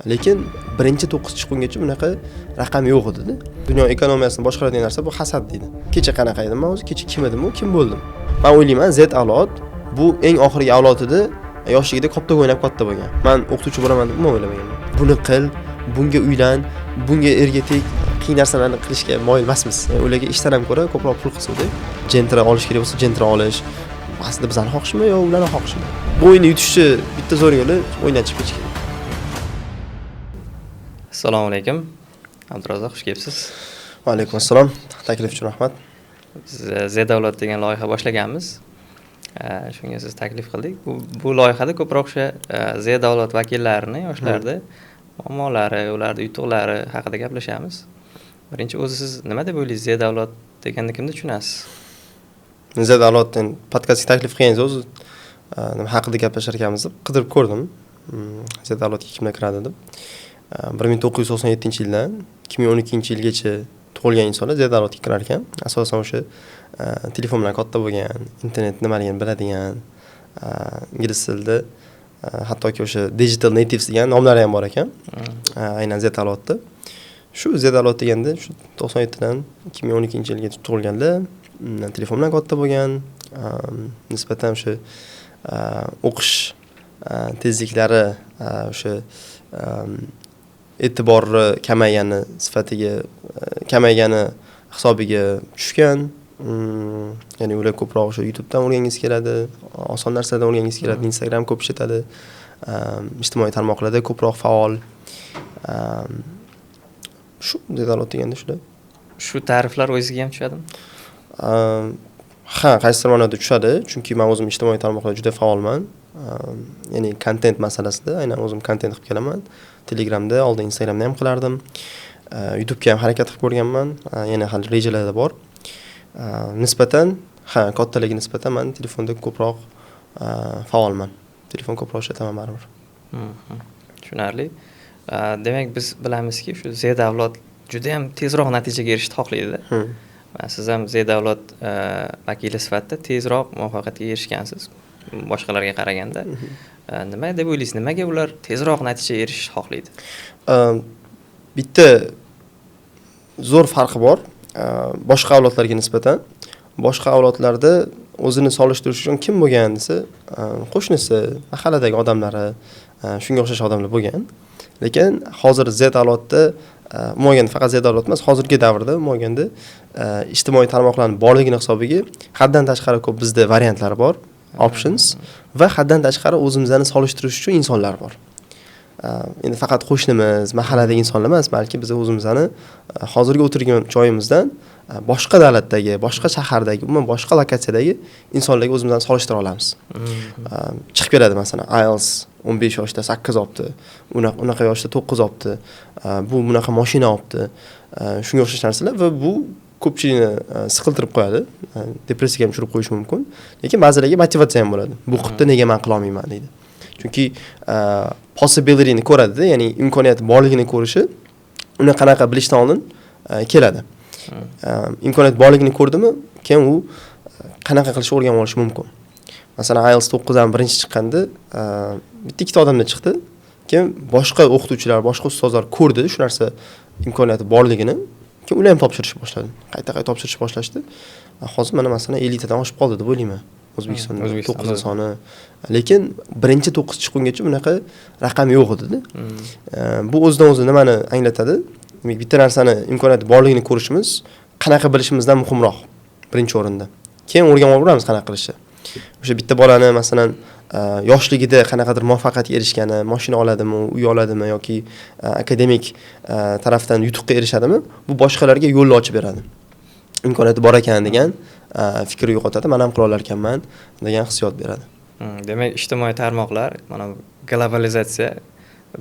Lekin birinchi 9-chiqqungacha bunaqa raqam yo'q edi-da. Dunyo ekonomiyasini boshqaradigan narsa bu hasad deydi. Kecha qanaqa edim men o'zi, kecha kim edim, kim bo'ldim? Men o'ylayman, Z avlod bu eng oxirgi avlod edi, yoshligida koptok o'ynab katta bo'lgan. Men o'qituvchi bo'laman deb umuman o'ylamaganman. Buni qil, bunga uylan, bunga erga teg, qiyin narsalarni qilishga moyil emasmiz. Ularga ishdan ham ko'ra ko'proq pul qilsak, jentra olish kerak bo'lsa, jentra olish. Aslida bizning xohishmi yo ularning xohishmi? Bu o'yinni yutishni bitta zo'r yo'li o'yindan chiqib ketish kerak. Assalomu alaykum. Abdurazzoq, xush kelibsiz. Va alaykum assalom. Taklif uchun rahmat. Biz Z davlat degan loyiha boshlaganmiz. Shunga siz taklif qildik. Bu loyihada ko'proq o'sha Z davlat vakillarini, yoshlarda muammolari, ularning yutuqlari haqida gaplashamiz. Birinchi o'zi siz nima deb o'ylaysiz? Z davlat deganni kimni tushunasiz? Z davlatdan podkastga taklif qilganingiz o'zi nima haqida gaplashar ekanmiz deb qidirib ko'rdim. Z davlatga kimlar kiradi deb. 1997-yildan 2012-yilgacha tug'ilgan insonlar Z davlatga kirar ekan. Asosan o'sha telefon bilan katta bo'lgan, internet nimaligini biladigan, ingliz tilida hattoki o'sha digital natives degan nomlari ham bor ekan. Aynan Z davlatda. Shu Z davlat deganda shu 97dan 2012-yilgacha tug'ilganlar, telefon bilan katta bo'lgan, nisbatan o'sha o'qish tezliklari o'sha e'tibori kamaygani sifatiga kamaygani hisobiga tushgan. Ya'ni ular ko'proq o'sha YouTubedan o'rgangingiz keladi, oson narsalardan o'rgangingiz keladi, Instagram ko'p ishlatadi, ijtimoiy tarmoqlarda ko'proq faol. Shu davlat deganda shular. Shu ta'riflar o'zingizga ham tushadimi? Ha, qaysidir ma'noda tushadi, chunki men o'zim ijtimoiy tarmoqlarda juda faolman. Ya'ni content masalasida aynan o'zim content qilib kelaman. Telegramda, oldin Instagramda ham qilardim. YouTube'ga ham harakat qilib ko'rganman. Yana hali rejalarda bor. Nisbatan, kattaligi nisbatan men telefonda ko'proq faolman. Telefon ko'proq ishlataman baribir. Tushunarli. Demak, biz bilamizki, shu Z davlat juda ham tezroq natijaga erishishni xohlaydi. Siz ham Z davlat vakili sifatida tezroq muvaffaqiyatga erishgansiz boshqalarga qaraganda. Nima deb o'ylaysiz? Nimaga ular tezroq natijaga erishishni xohlaydi? Bitta zo'r farqi bor. Boshqa avlodlarga nisbatan. Boshqa avlodlarda o'zini solishtirish uchun kim bo'lgan desa, qo'shnisi, mahalladagi odamlari, shunga o'xshash odamlar bo'lgan. Lekin hozir Z avlodda umuman faqat Z avlod emas, hozirgi davrda umuman ijtimoiy tarmoqlarning borligini hisobiga haddan tashqari ko'p bizda variantlar bor, options va haddan tashqari o'zimizni solishtirish uchun insonlar bor. Endi faqat qo'shnimiz, mahalladagi insonlar emas, balki biz o'zimizni hozirgi o'tirgan joyimizdan boshqa davlatdagi, boshqa shahardagi, umuman boshqa lokatsiyadagi insonlarga o'zimizni solishtira olamiz. Chiqib keladi masalan, IELTS 15 yoshda 8 olibdi, unaqa yoshda 9 olibdi, bu bunaqa mashina olibdi. Shunga o'xshash narsalar va bu ko'pchilikni siqiltirib qo'yadi, depressiyaga ham tushirib qo'yishi mumkin. Lekin ba'zilarga motivatsiya ham bo'ladi. Bu qilibdi, nega men qila olmayman deydi. Chunki possibility'ni ko'radi-da, ya'ni imkoniyat borligini ko'rishi uni qanaqa bilishdan oldin keladi. Imkoniyat borligini ko'rdimi, keyin u qanaqa qilishni o'rganib olishi mumkin. Masalan, IELTS 9 dan birinchi chiqqanda bitta ikkita odamlar chiqdi. Keyin boshqa o'qituvchilar, boshqa ustozlar ko'rdi shu narsa imkoniyati borligini. Keyin ular ham topshirishni boshladi. Qayta topshirishni boshlashdi. Hozir mana masalan 50 tadan oshib qoldi deb o'ylayman. O'zbekistonda 9 soni. Lekin birinchi 9 chiqqungacha bunaqa raqam yo'q edi-da. Bu o'zidan o'zi nimani anglatadi? Demak, bitta narsani imkoniyati borligini ko'rishimiz qanaqa bilishimizdan muhimroq birinchi o'rinda. Keyin o'rganib olamiz qanaqa qilishni. O'sha bitta bolani masalan yoshligida qanaqadir muvaffaqiyatga erishgani, mashina oladimi, uy oladimi yoki akademik tarafdan yutuqqa erishadimi, bu boshqalarga yo'l ochib beradi. Imkoniyati bor ekan degan fikr yo'qotadi. Men ham qila olar ekanman degan hissiyot beradi. Demak, ijtimoiy tarmoqlar, mana globalizatsiya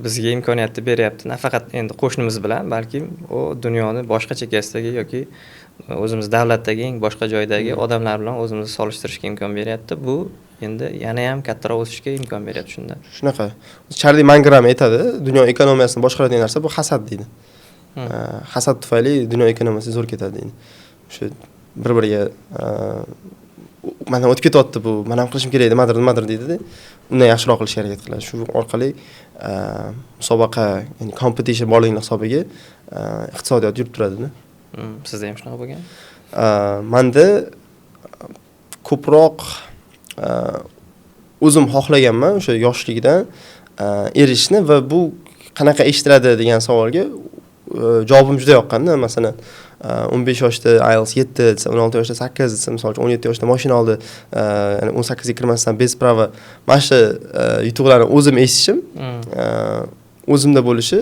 bizga imkoniyatni beryapti. Nafaqat endi qo'shnimiz bilan, balki u dunyoni boshqa chekkasidagi yoki o'zimiz davlatdagi eng boshqa joydagi odamlar bilan o'zimizni solishtirishga imkon beryapti. Bu endi yana ham kattaroq o'sishga imkon beryapti shunda. Shunaqa. Charli Mangram aytadi, dunyo ekonomiyasini boshqaradigan narsa bu hasad deydi. Hasad tufayli dunyo ekonomiyasi zo'r ketadi deydi. O'sha bir-biriga mana o'tib ketyapti bu, mana ham qilishim kerak, nimadir deydi-da. Undan yaxshiroq qilishga harakat qiladi. Shu orqali musobaqa, ya'ni competition borligini hisobiga iqtisodiyot yurib turadi-da. Sizda ham shunaqa bo'lgan? Menda ko'proq o'zim xohlaganman o'sha yoshlikdan erishishni va bu qanaqa eshitiladi degan savolga javobim juda yoqqanda. Masalan, 15 yoshda IELTS 7 desa, 16 yoshda 8 desa, misol uchun 17 yoshda mashina oldi, ya'ni 18 ga kirmasdan bez prava. Mana shu yutuqlarni o'zim eshitishim, o'zimda bo'lishi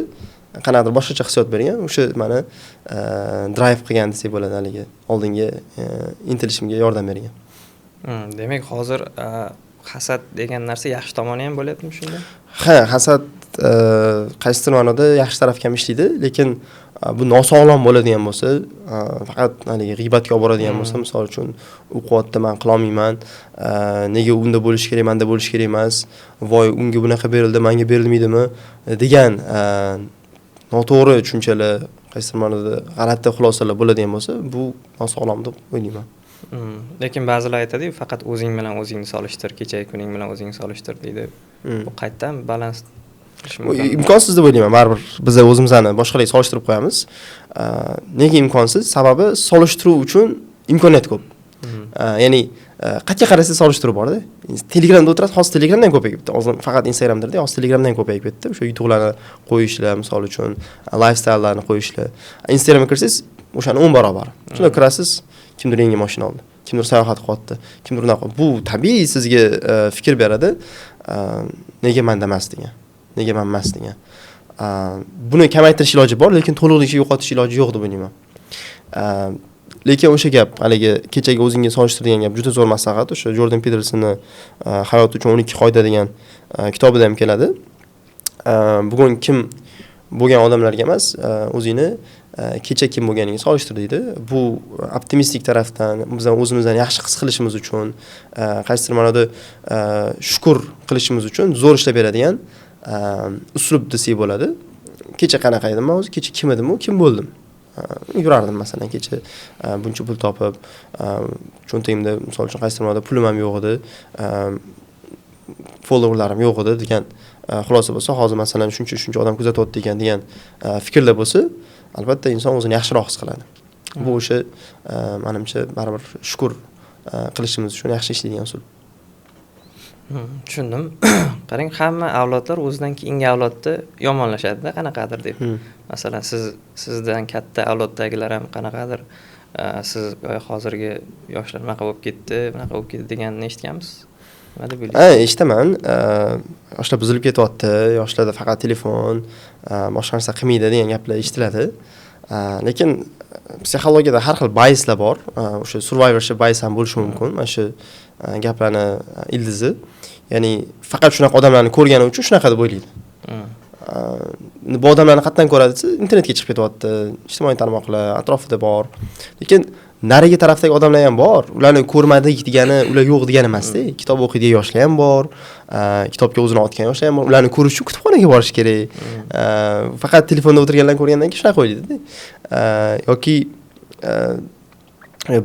qanaqadir boshqacha hissiyot bergan. O'sha meni drive qilgan desak bo'ladi, haligi oldinga intilishimga yordam bergan. Demak, hozir hasad degan narsa yaxshi tomoni ham bo'lyaptimi shunda? Ha, hasad qaysidir ma'noda yaxshi tarafga ham ishlaydi, lekin bu nosog'lom bo'ladigan bo'lsa, faqat haligi g'iybatga olib boradigan bo'lsa, misol uchun u quvvatda men qila olmayman, nega unda bo'lish kerak, menda bo'lish kerak emas, voy unga bunaqa berildi, menga berilmaydimi degan noto'g'ri tushunchalar, qaysidir ma'noda g'alati xulosalar bo'ladigan bo'lsa, bu nosog'lom deb o'ylayman. Lekin ba'zilar aytadi-ku, faqat o'zing bilan o'zingni solishtir, kechagi kuning bilan o'zingni solishtir deydi. Bu qayerdan balans qilish mumkin? Imkonsiz deb o'ylayman. Baribir biz o'zimizni boshqalarga solishtirib qo'yamiz. Nega imkonsiz? Sababi solishtiruv uchun imkoniyat ko'p. Ya'ni qayerga qarasangiz solishtiruv bor-da. Telegramda o'tirasiz, hozir Telegramdan ko'payib ketdi. Hozir faqat Instagramda-da, hozir Telegramdan ko'payib ketdi. O'sha yutuqlarni qo'yishlar, misol uchun lifestyle'larni qo'yishlar. Instagramga kirsangiz, o'shani 10 barobar. Shunda kirasiz, kimdir yangi mashina oldi, kimdir sayohat qilyapti, kimdir unaqa. Bu tabiiy sizga fikr beradi. Nega menda emas degan. Nega men emas degan. Buni kamaytirish iloji bor, lekin to'liqligicha yo'qotish iloji yo'q deb o'ylayman. Lekin o'sha gap, haligi kechagi o'zingga solishtirgan gap juda zo'r maslahat. O'sha Jordan Petersonning Hayot uchun 12 qoida degan kitobida ham keladi. Bugun kim bo'lgan odamlarga emas, o'zingni kecha kim bo'lganingni solishtir deydi. Bu optimistik tarafdan biz o'zimizdan yaxshi his qilishimiz uchun, qaysidir ma'noda shukr qilishimiz uchun zo'r ishlab beradigan uslub desak bo'ladi. Kecha qanaqa edim men o'zi, kecha kim edim, kim bo'ldim? Yurardim masalan, kecha buncha pul topib, cho'ntagimda misol uchun qaysidir ma'noda pulim ham yo'q edi, followerlarim yo'q edi degan xulosa bo'lsa, hozir masalan shuncha odam kuzatyapti degan fikrlar bo'lsa, albatta inson o'zini yaxshiroq his qiladi. Bu o'sha menimcha baribir shukr qilishimiz uchun yaxshi ishlaydigan usul. Tushundim. Qarang, hamma avlodlar o'zidan keyingi avlodni yomonlashadi-da, qanaqadir deb. Masalan, sizdan katta avloddagilar ham qanaqadir siz hozirgi yoshlar bunaqa bo'lib ketdi deganini eshitganmisiz? Nima deb o'ylaysiz? Eshitaman. Yoshlar buzilib ketyapti, yoshlarda faqat telefon, boshqa narsa qilmaydi degan gaplar eshitiladi. Lekin psixologiyada har xil biaslar bor. O'sha survivorship bias ham bo'lishi mumkin. Mana shu gaplarni ildizi. Ya'ni faqat shunaqa odamlarni ko'rgani uchun shunaqa deb o'ylaydi. Bu odamlarni qayerdan ko'radi desa, internetga chiqib ketyapti, ijtimoiy tarmoqlar atrofida bor. Lekin narigi tarafdagi odamlar ham bor. Ularni ko'rmadik degani, ular yo'q degani emas-da. Kitob o'qiydigan yoshlar ham bor, kitobga o'zini otgan yoshlar ham bor. Ularni ko'rish uchun kutubxonaga borish kerak. Faqat telefonda o'tirganlarni ko'rgandan keyin shunaqa o'ylaydi-da. Yoki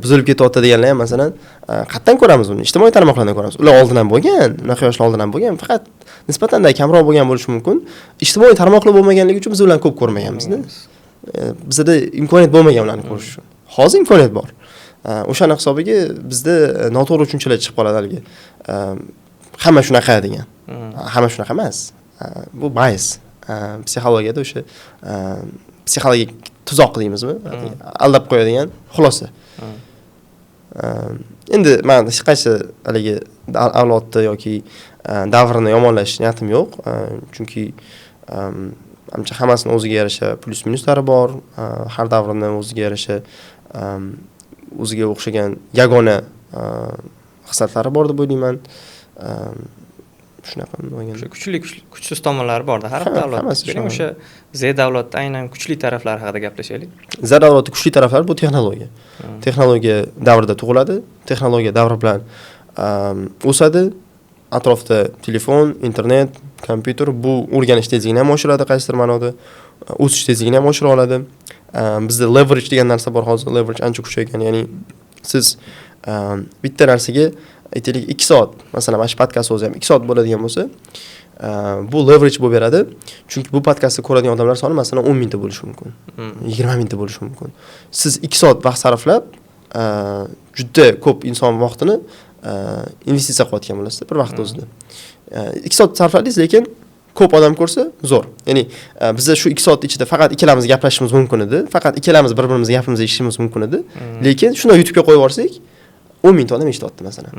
buzilib ketyapti deganlar ham masalan, qayerdan ko'ramiz uni? Ijtimoiy tarmoqlardan ko'ramiz. Ular oldin ham bo'lgan, unaqa yoshlar oldin ham bo'lgan, faqat nisbatan kamroq bo'lgan bo'lishi mumkin. Ijtimoiy tarmoqlar bo'lmaganligi uchun biz ularni ko'p ko'rmaganmiz-da. Bizda imkoniyat bo'lmagan ularni ko'rish uchun. Hozir imkoniyat bor. O'shani hisobiga bizda noto'g'ri tushunchalar chiqib qoladi haligi. Hamma shunaqa degan. Hamma shunaqa emas. Bu bias. Psixologiyada o'sha psixologik tuzoq deymizmi? Aldab qo'yadigan xulosa. Endi men hech qaysi haligi avlodni yoki davrni yomonlash niyatim yo'q. Chunki menimcha hammasini o'ziga yarasha plus minuslari bor. Har davrning o'ziga yarasha o'ziga o'xshagan yagona xislatlari bor deb o'ylayman. Shunaqa bo'lgan. O'sha kuchsiz tomonlari bor-da har bir davlatda. Demak, o'sha Z davlatda aynan kuchli taraflari haqida gaplashaylik. Z davlatda kuchli taraflari bu texnologiya. Texnologiya davrida tug'iladi, texnologiya davri bilan o'sadi. Atrofda telefon, internet, kompyuter bu o'rganish tezligini ham oshiradi qaysidir ma'noda, o'sish tezligini ham oshira oladi. Bizda leverage degan narsa bor hozir, leverage ancha kuchaygan, ya'ni siz bitta narsaga aytaylik 2 soat, masalan, mana shu podkast o'zi ham 2 soat bo'ladigan bo'lsa, bu leverage bo'lib beradi. Chunki bu podkastni ko'radigan odamlar soni masalan 10 mingta bo'lishi mumkin. 20 mingta bo'lishi mumkin. Siz 2 soat vaqt sarflab, juda ko'p inson vaqtini investitsiya qilayotgan bo'lasiz bir vaqt o'zida. 2 soat sarfladingiz, lekin ko'p odam ko'rsa zo'r. Ya'ni bizda shu 2 soat ichida faqat ikkalamiz gaplashishimiz mumkin edi. Faqat ikkalamiz bir-birimizga gapimizni eshitishimiz mumkin edi. Lekin shuni YouTube'ga qo'yib yuborsak, 10 mingta odam eshityapti masalan.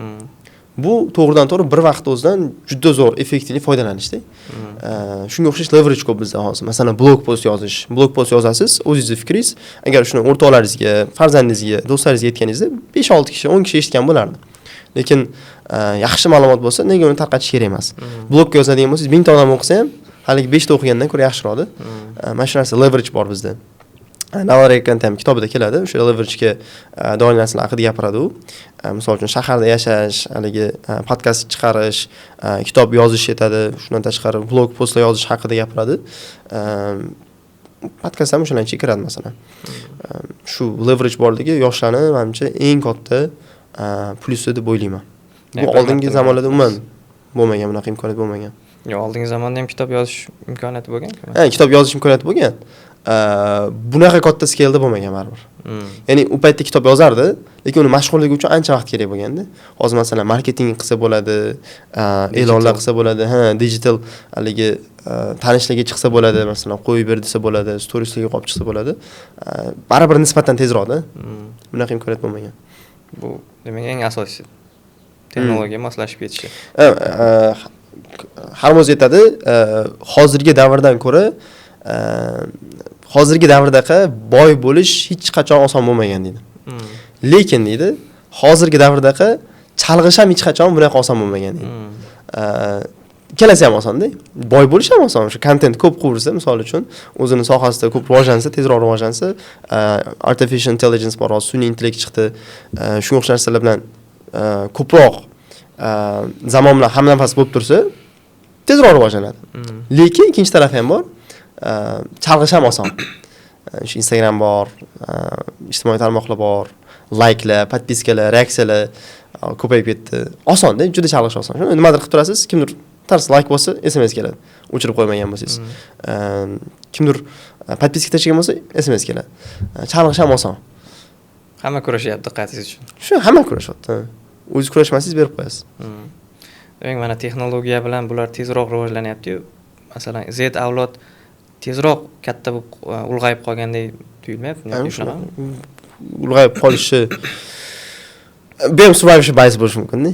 Bu to'g'ridan-to'g'ri bir vaqt o'zidan juda zo'r, effektivli foydalanishda. Shunga o'xshash leverage ko'p bizda hozir. Masalan, blog post yozish. Blog post yozasiz, o'zingizning fikringiz, agar shuni o'rtoqlaringizga, farzandingizga, do'stlaringizga aytganingizda 5-6 kishi, 10 kishi eshitgan bo'lardi. Lekin yaxshi ma'lumot bo'lsa, nega uni tarqatish kerak emas. Blogga yozadigan bo'lsangiz, 1000 ta odam o'qisa ham, haligi 5 ta o'qigandan ko'ra yaxshiroqdir. Mana shu narsa leverage bor bizda. Naval Ravikant ham kitobida keladi. O'sha leverage-ga doir narsalar haqida gapiradi u. Misol uchun shaharda yashash, haligi podkast chiqarish, kitob yozish aytadi, shundan tashqari blog postlar yozish haqida gapiradi. Podkast ham shularga kiradi masalan. Shu leverage borligi yoshlarni menimcha eng katta plyusi deb o'ylayman. Bu oldingi zamonlarda umuman bo'lmagan, bunaqa imkoniyat bo'lmagan. Yo, oldingi zamonda ham kitob yozish imkoniyati bo'lgan-ku. Kitob yozish imkoniyati bo'lgan. Bunaqa katta skalda bo'lmagan baribir. Ya'ni u paytda kitob yozardi, lekin uni mashg'ulligi uchun ancha vaqt kerak bo'lganda. Hozir masalan marketing qilsa bo'ladi, e'lonlar qilsa bo'ladi, digital haligi tanishlarga chiqsa bo'ladi, masalan qo'yib ber desa bo'ladi, storieslarga qo'yib chiqsa bo'ladi. Baribir nisbatan tezroqda. Bunaqa imkoniyat bo'lmagan. Bu demak eng asosiysi texnologiyaga moslashib ketishi. Harmoz aytadi, hozirgi davrdan ko'ra hozirgi davrdaqa boy bo'lish hech qachon oson bo'lmagan deydi. Lekin deydi, hozirgi davrdaqa chalg'ish ham hech qachon bunaqa oson bo'lmagan deydi. Ikkalasi ham oson-da. Boy bo'lish ham oson. O'sha kontent ko'p qursa, misol uchun, o'zining sohasida ko'p rivojlansa, tezroq rivojlansa, artificial intelligence bor, sun'iy intellekt chiqdi. Shunga o'xshash narsalar bilan ko'proq zamon bilan hamnafas bo'lib tursa, tezroq rivojlanadi. Lekin ikkinchi tarafi ham bor. Chalg'ish ham oson. Shu Instagram bor, ijtimoiy tarmoqlar bor, likelar, podpiskalar, reaksiyalar ko'payib ketdi. Oson-da, juda chalg'ish oson. Shuni nimadir qilib turasiz, kimdir tars like bo'lsa, SMS keladi. O'chirib qo'ymagan bo'lsangiz. Kimdir podpiska tashlagan bo'lsa, SMS keladi. Chalg'ish ham oson. Hamma kurashyapti diqqatingiz uchun. Shu hamma kurashyapti. O'zingiz kurashmasangiz berib qo'yasiz. Demak, mana texnologiya bilan bular tezroq rivojlanyapti-yu. Masalan, Z avlod tezroq katta bo'lib ulg'ayib qolgandek tuyulmayapti, shunaqa. Ulg'ayib qolishi beam survivorship bias bo'lishi mumkin-da.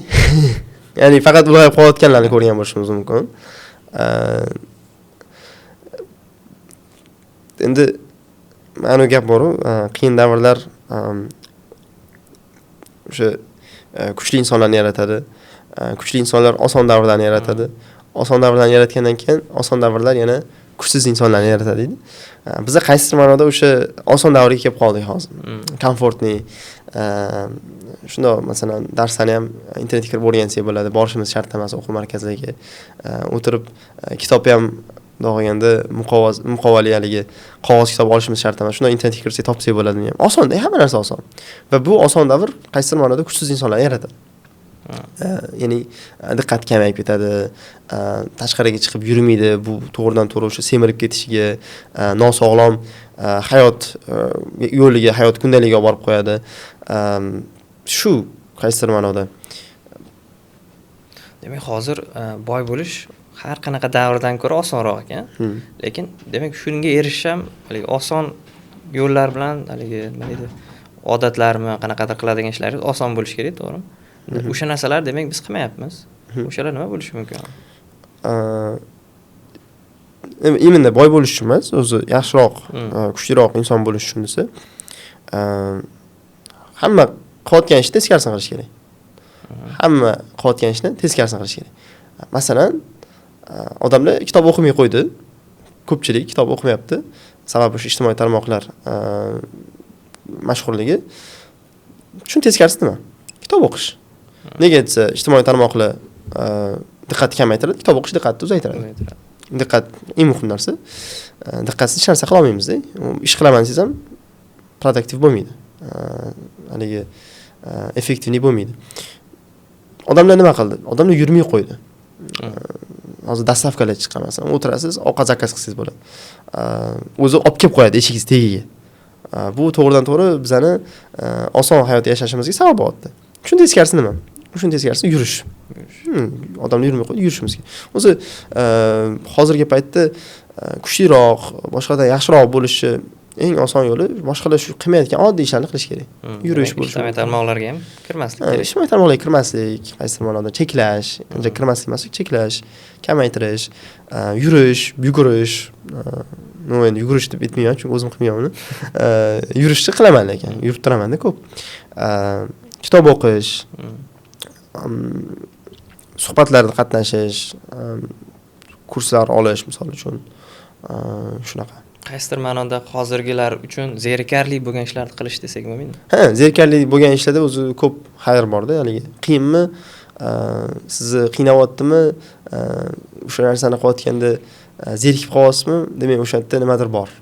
Ya'ni faqat ulg'ayib qolayotganlarni ko'rgan bo'lishimiz mumkin. Endi mana gap bor-ku, qiyin davrlar o'sha kuchli insonlarni yaratadi. Kuchli insonlar oson davrlarni yaratadi. Oson davrlarni yaratgandan keyin oson davrlar yana kuchsiz insonlarni yaratadi deydi. Bizda qaysidir ma'noda o'sha oson davrga kelib qoldik hozir. Komfortni shundoq masalan darslarni ham internetga kirib o'rgansak bo'ladi, borishimiz shart emas o'quv markazlariga. O'tirib kitobni ham o'qiganda muqovali haligi qog'oz kitob olishimiz shart emas. Shundoq internetga kirsak topsak bo'ladi ham. Oson-da, hamma narsa oson. Va bu oson davr qaysidir ma'noda kuchsiz insonlarni yaratadi. Ya'ni diqqat kamayib ketadi, tashqariga chiqib yurmaydi, bu to'g'ridan to'g'ri o'sha semirib ketishiga, nosog'lom hayot yo'liga, hayot kundaligiga olib borib qo'yadi. Shu qaysidir ma'noda. Demak, hozir boy bo'lish har qanaqa davrdan ko'ra osonroq ekan. Lekin demak shunga erishish ham haligi oson yo'llar bilan haligi nima deydi, odatlarmi, qanaqadir qiladigan ishlaringiz oson bo'lishi kerak, to'g'rimi? O'sha narsalar demak biz qilmayapmiz. O'shalar nima bo'lishi mumkin? Imenda boy bo'lish uchun emas, o'zi yaxshiroq, kuchliroq inson bo'lish uchun desa, hamma qilayotgan ishni teskarisini qilish kerak. Hamma qilayotgan ishni teskarisini qilish kerak. Masalan, odamlar kitob o'qimay qo'ydi. Ko'pchilik kitob o'qimayapti. Sababi o'sha ijtimoiy tarmoqlar mashhurligi. Shuni teskarisi nima? Kitob o'qish. Nega desa, ijtimoiy tarmoqlar diqqatni kamaytiradi, kitob o'qish diqqatni uzaytiradi. Diqqat eng muhim narsa. Diqqatsiz hech narsa qila olmaymiz-da. Ish qilaman desam, produktiv bo'lmaydi. Haligi effektivniy bo'lmaydi. Odamlar nima qildi? Odamlar yurmay qo'ydi. Hozir dastavkalar chiqqan masalan, o'tirasiz, ovqat zakaz qilsangiz bo'ladi. O'zi olib kelib qo'yadi eshigingiz tagiga. Bu to'g'ridan to'g'ri bizani oson hayot yashashimizga sabab bo'lyapti. Shunday teskarisi nima? Shunday teskarisi yurish. Odamlar yurmay qo'ydi, yurishimiz kerak. O'zi hozirgi paytda kuchliroq, boshqadan yaxshiroq bo'lishi eng oson yo'li boshqalar shu qilmayotgan oddiy ishlarni qilish kerak. Yurish bo'lishi. Ijtimoiy tarmoqlarga ham kirmaslik kerak. Ijtimoiy tarmoqlarga kirmaslik, qaysi ma'noda cheklash, uncha kirmaslik emas, cheklash, kamaytirish, yurish, yugurish. Endi yugurish deb aytmayman, chunki o'zim qilmayman uni. Yurishni qilaman lekin, yurib turaman-da ko'p. Kitob o'qish, suhbatlarda qatnashish, kurslar olish misol uchun shunaqa. Qaysidir ma'noda hozirgilar uchun zerikarli bo'lgan ishlarni qilish desak bo'lmaydi? Ha, zerikarli bo'lgan ishlarda o'zi ko'p xayr bor-da, haligi. Qiyinmi? Sizni qiynayaptimi? O'sha narsani qilayotganda zerikib qolyapsizmi? Demak, o'sha yerda nimadir bor.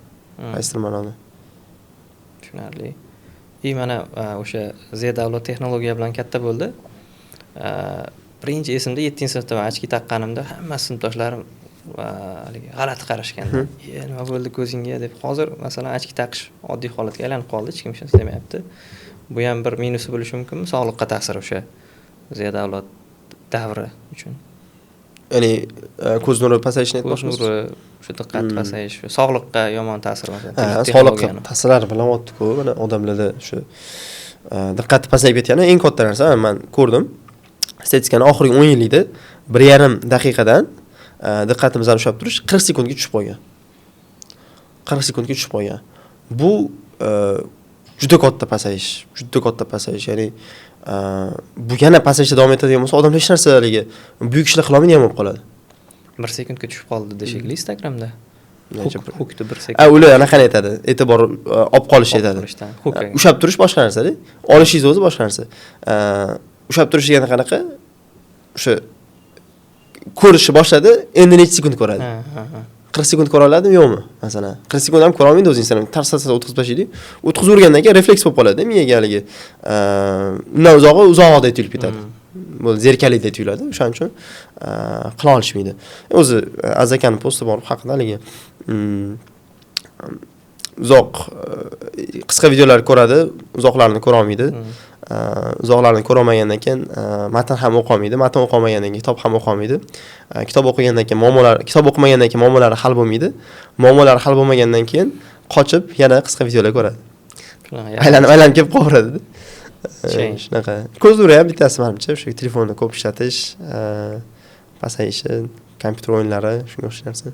Qaysidir ma'noda. Tushunarli. Mana o'sha Z davlat texnologiya bilan katta bo'ldi. Birinchi esimda 7-sinfda ochki taqqanimda hamma sinfdoshlarim haligi g'alati qarashganda. Nima bo'ldi ko'zingga deb. Hozir masalan ochki taqish oddiy holatga aylanib qoldi, hech kim shuni istamayapti. Bu ham bir minusi bo'lishi mumkinmi? Sog'liqqa ta'sir o'sha Z davlat davri uchun. Ya'ni ko'z nuri pasayishini aytmoqchimisiz? Ko'z nuri, o'sha diqqat pasayish, sog'liqqa yomon ta'sir masalan. Sog'liqqa ta'sirlari bilyapti-ku, mana odamlarda shu diqqati pasayib ketgani eng katta narsa. Men ko'rdim. Statistikani oxirgi 10 yillikda 1,5 daqiqadan diqqatimizni ushlab turish 40 sekundga tushib qolgan. 40 sekundga tushib qolgan. Bu juda katta pasayish, ya'ni bu yana pasayishda davom etadigan bo'lsa, odamlar hech narsalariga buyuk ishlar qila olmaydigan bo'lib qoladi. 1 sekundga tushib qoldi deshekli Instagramda. Hukdi 1 sekund. Ular anaqani aytadi, e'tibor olib qolish aytadi. Ushlab turish boshqa narsa-da. Olishingiz o'zi boshqa narsa. Ushlab turish degani qanaqa? O'sha ko'rishni boshladi, endi necha sekund ko'radi? 40 sekund ko'ra oladimi, yo'qmi? Masalan, 40 sekund ham ko'ra olmaydi o'zi inson. Tarsasa o'tkazib tashlaydi. O'tkazib keyin refleks bo'lib qoladi, miyaga haligi. Undan uzoqda tuyulib ketadi. Bu zerikalilikda tuyuladi. O'shaning uchun qila olishmaydi. O'zi Azakani posti bor haqida haligi uzoq qisqa videolar ko'radi, uzoqlarni ko'ra olmaydi. Uzoqlarni ko'ra olmagandan keyin matn ham o'qiy olmaydi, matn o'qiy olmagandan keyin kitob ham o'qiy olmaydi. Kitob o'qigandan keyin kitob o'qimagandan keyin muammolari hal bo'lmaydi. Muammolari hal bo'lmagandan keyin qochib yana qisqa videolar ko'radi. Aylanib kelib qolaveradi. Shunaqa. Ko'z nuri ham bittasi menimcha, o'sha telefonni ko'p ishlatish, pasayishi, kompyuter o'yinlari, shunga o'xshash narsa.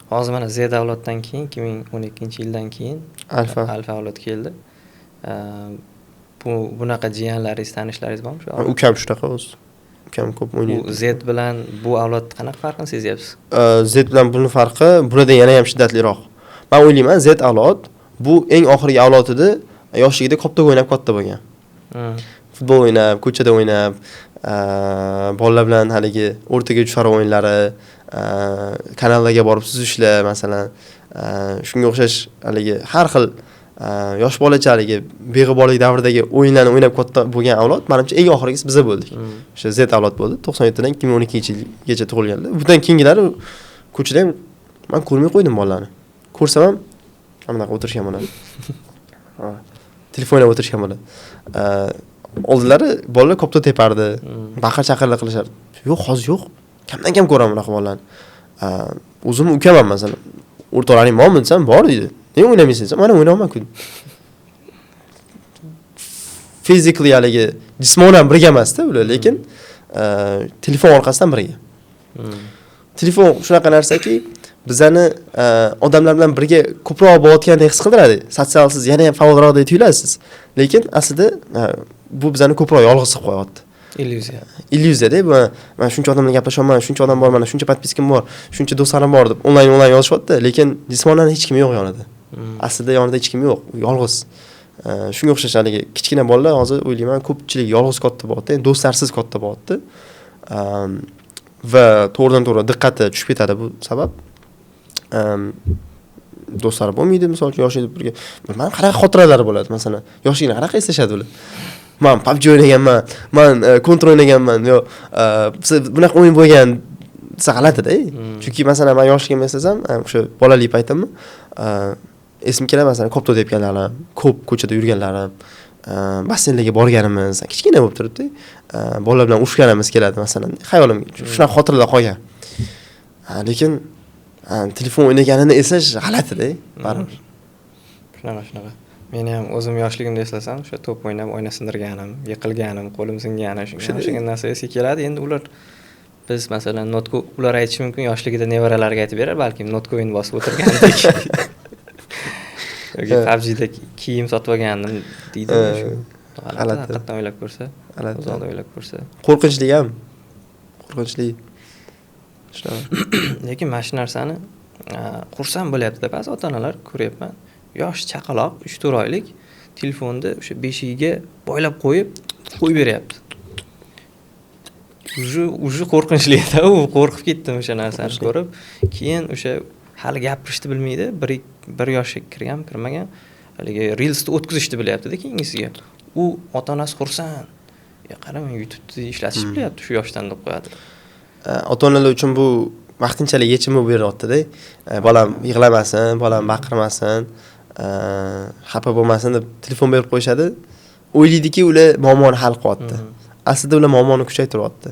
Hozir mana Z davlatdan keyin 2012-yildan keyin Alfa avlod keldi. Bunaqa jiyanlaringiz, tanishlaringiz bormi shu? Ukam shunaqa o'zi. Ukam ko'p o'ynaydi. Bu Z bilan bu avlod qanaqa farqini sezyapsiz? Z bilan buning farqi bundan yana ham shiddatliroq. Men o'ylayman, Z avlod bu eng oxirgi avlod edi, yoshligida koptok o'ynab katta bo'lgan. Futbol o'ynab, ko'chada o'ynab, bolalar bilan haligi o'rtaga tushar o'yinlari, kanallarga borib suzishlar, masalan, shunga o'xshash haligi har xil yosh bolachaligi, beg'uborlik davridagi o'yinlarni o'ynab katta bo'lgan avlod, menimcha eng oxirgisi biz bo'ldik. O'sha Z avlod bo'ldi. 97 dan 2012-yilgacha tug'ilganlar. Bundan keyingilari ko'chada ham men ko'rmay qo'ydim bolalarni. Ko'rsam ham hammaqa o'tirishgan bo'ladi. Telefonda o'tirishgan bo'ladi. Oldilari bolalar koptok tepardi, baqir-chaqirlar qilishardi. Yo'q, hozir yo'q. Kamdan kam ko'raman unaqa bolalarni. O'zim ukaman masalan. O'rtoqlaring bormi desam, bor deydi. Nega o'ynamaysiz desam, mana o'ynayman-ku. Physically haligi jismonan birga emas-da ular, lekin telefon orqasidan birga. Telefon shunaqa narsaki, bizani odamlar bilan birga ko'proq bo'layotgandek his qildiradi. Sotsialsiz yana ham faolroqdek tuyulasiz. Lekin aslida bu bizani ko'proq yolg'iz qilib qo'yapti. Illyuziya-da. Men shuncha odam bilan gaplashaman, shuncha odam bor, mana shuncha podpiskim bor, shuncha do'stlarim bor deb onlayn yozishyapti, lekin jismonan hech kim yo'q yonida. Aslida yonida hech kim yo'q, yolg'iz. Shunga o'xshash haligi kichkina bolalar hozir o'ylayman ko'pchilik yolg'iz katta bo'lyapti, do'stlarsiz katta bo'lyapti. Va to'g'ridan to'g'ri diqqati tushib ketadi bu sabab. do'stlari bo'lmaydi, misol uchun yoshlikda birga. Men qanaqa xotiralar bo'ladi, masalan, yoshlikni qanaqa eslashadi ular? Men PUBG o'ynaganman, men Counter o'ynaganman, yo bunaqa o'yin bo'lgan desa g'alati-da. Chunki masalan men yoshligimni eslasam, o'sha bolalik paytimni esim keladi, masalan, ko'p to'da yepganlarim, ko'p ko'chada yurganlarim, basseynlarga borganimiz, kichkina bo'lib turibdi. Bolalar bilan urushganimiz keladi masalan. Xayolimga shunaqa xotiralar qolgan. Lekin telefon o'ynaganini eslash g'alati-da, baribir. Shunaqa. Meni ham o'zim yoshligimda eslasam, o'sha to'p o'ynab oyna sindirganim, yiqilganim, qo'lim singani, shunga narsa esga keladi. Endi ular biz masalan notko ular aytishi mumkin, yoshligida nevaralariga aytib berar, balkim notko o'yin bosib o'tirgandek. Yoki PUBG'da kiyim sotib olgandim deydi shu. G'alati. Haqiqatan o'ylab ko'rsa, o'zingda o'ylab ko'rsa. Qo'rqinchli ham. Qo'rqinchli. Lekin mana shu narsani xursand bo'lyapti-da, ba'zi ota-onalar ko'ryapman. Yosh chaqaloq 3-4 oylik telefonni o'sha beshigiga boylab qo'yib beryapti. Uji qo'rqinchli-da, u qo'rqib ketdim o'sha narsani ko'rib. Keyin o'sha hali gapirishni bilmaydi, 1 yoshga kirmagan, haligi Reels'ni o'tkazishni bilyapti-da keyingisiga. U ota-onasi xursand. Ya qaramang, YouTube'da ishlatish bilyapti shu yoshdan deb qo'yadi. Ota-onalar uchun bu vaqtinchalik yechim bo'lib beryapti-da. Bolam yig'lamasin, bolam baqirmasin, xafa bo'lmasin deb telefon berib qo'yishadi. O'ylaydiki, ular muammoni hal qilyapti. Aslida ular muammoni kuchaytiryapti.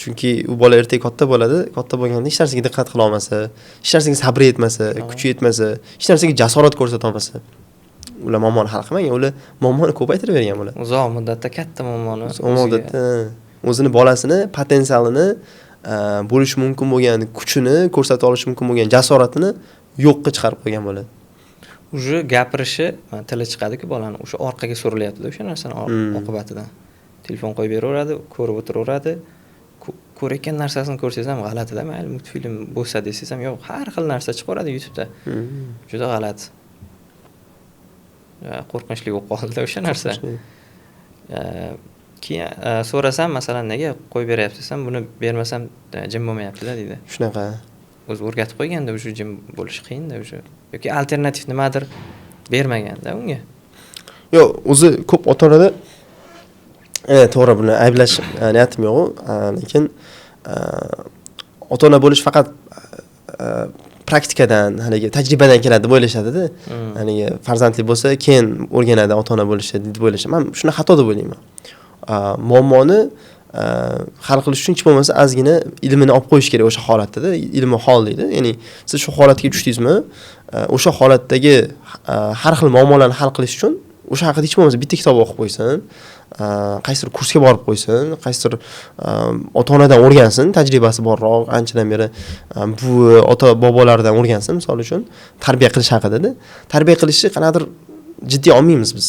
Chunki u bola ertaga katta bo'ladi, katta bo'lganda hech narsaga diqqat qila olmasa, hech narsaga sabr yetmasa, kuchi yetmasa, hech narsaga jasorat ko'rsata olmasa, ular muammoni hal qilmagan, ular muammoni ko'paytirib bergan bular. Uzoq muddatda katta muammoni, o'zini bolasini potensialini, bo'lish mumkin bo'lgan kuchini ko'rsata olish mumkin bo'lgan jasoratini yo'qqa chiqarib qo'ygan bo'ladi. Uje gapirishi, tili chiqadi-ku bolani, o'sha orqaga surilyapti-da o'sha narsani oqibatidan. Telefon qo'yib beraveradi, ko'rib o'tiraveradi. Ko'rayotgan narsasini ko'rsangiz ham g'alati-da, mayli multfilm bo'lsa desangiz ham, yo'q, har xil narsa chiqaveradi YouTube'da. Juda g'alati. Qo'rqinchli bo'lib qoldi o'sha narsa. Keyin so'rasam, masalan, nega qo'yib beryapsiz desam, buni bermasam jim bo'lmayapti-da deydi. Shunaqa. O'zi o'rgatib qo'yganda o'sha jim bo'lish qiyin-da o'sha. Yoki alternativ nimadir bermaganda unga. Yo'q, o'zi ko'p ota-onalar to'g'ri, buni ayblash niyatim yo'q, lekin ota-ona bo'lish faqat praktikadan, haligi tajribadan keladi deb o'ylashadi-da. Haligi farzandli bo'lsa, keyin o'rganadi ota-ona bo'lishni deb o'ylashadi. Men shuni xato deb o'ylayman. Muammoni hal qilish uchun hech bo'lmasa ozgina ilmini olib qo'yish kerak o'sha holatda-da, ilmi hol deydi. Ya'ni siz shu holatga tushdingizmi, o'sha holatdagi har xil muammolarni hal qilish uchun o'sha haqida hech bo'lmasa bitta kitob o'qib qo'ysin, qaysidir kursga borib qo'ysin, qaysidir ota-onadan o'rgansin, tajribasi borroq, anchadan beri bu ota-bobolardan o'rgansin, misol uchun tarbiya qilish haqida-da. Tarbiya qilishni qanaqadir jiddiy olmaymiz biz.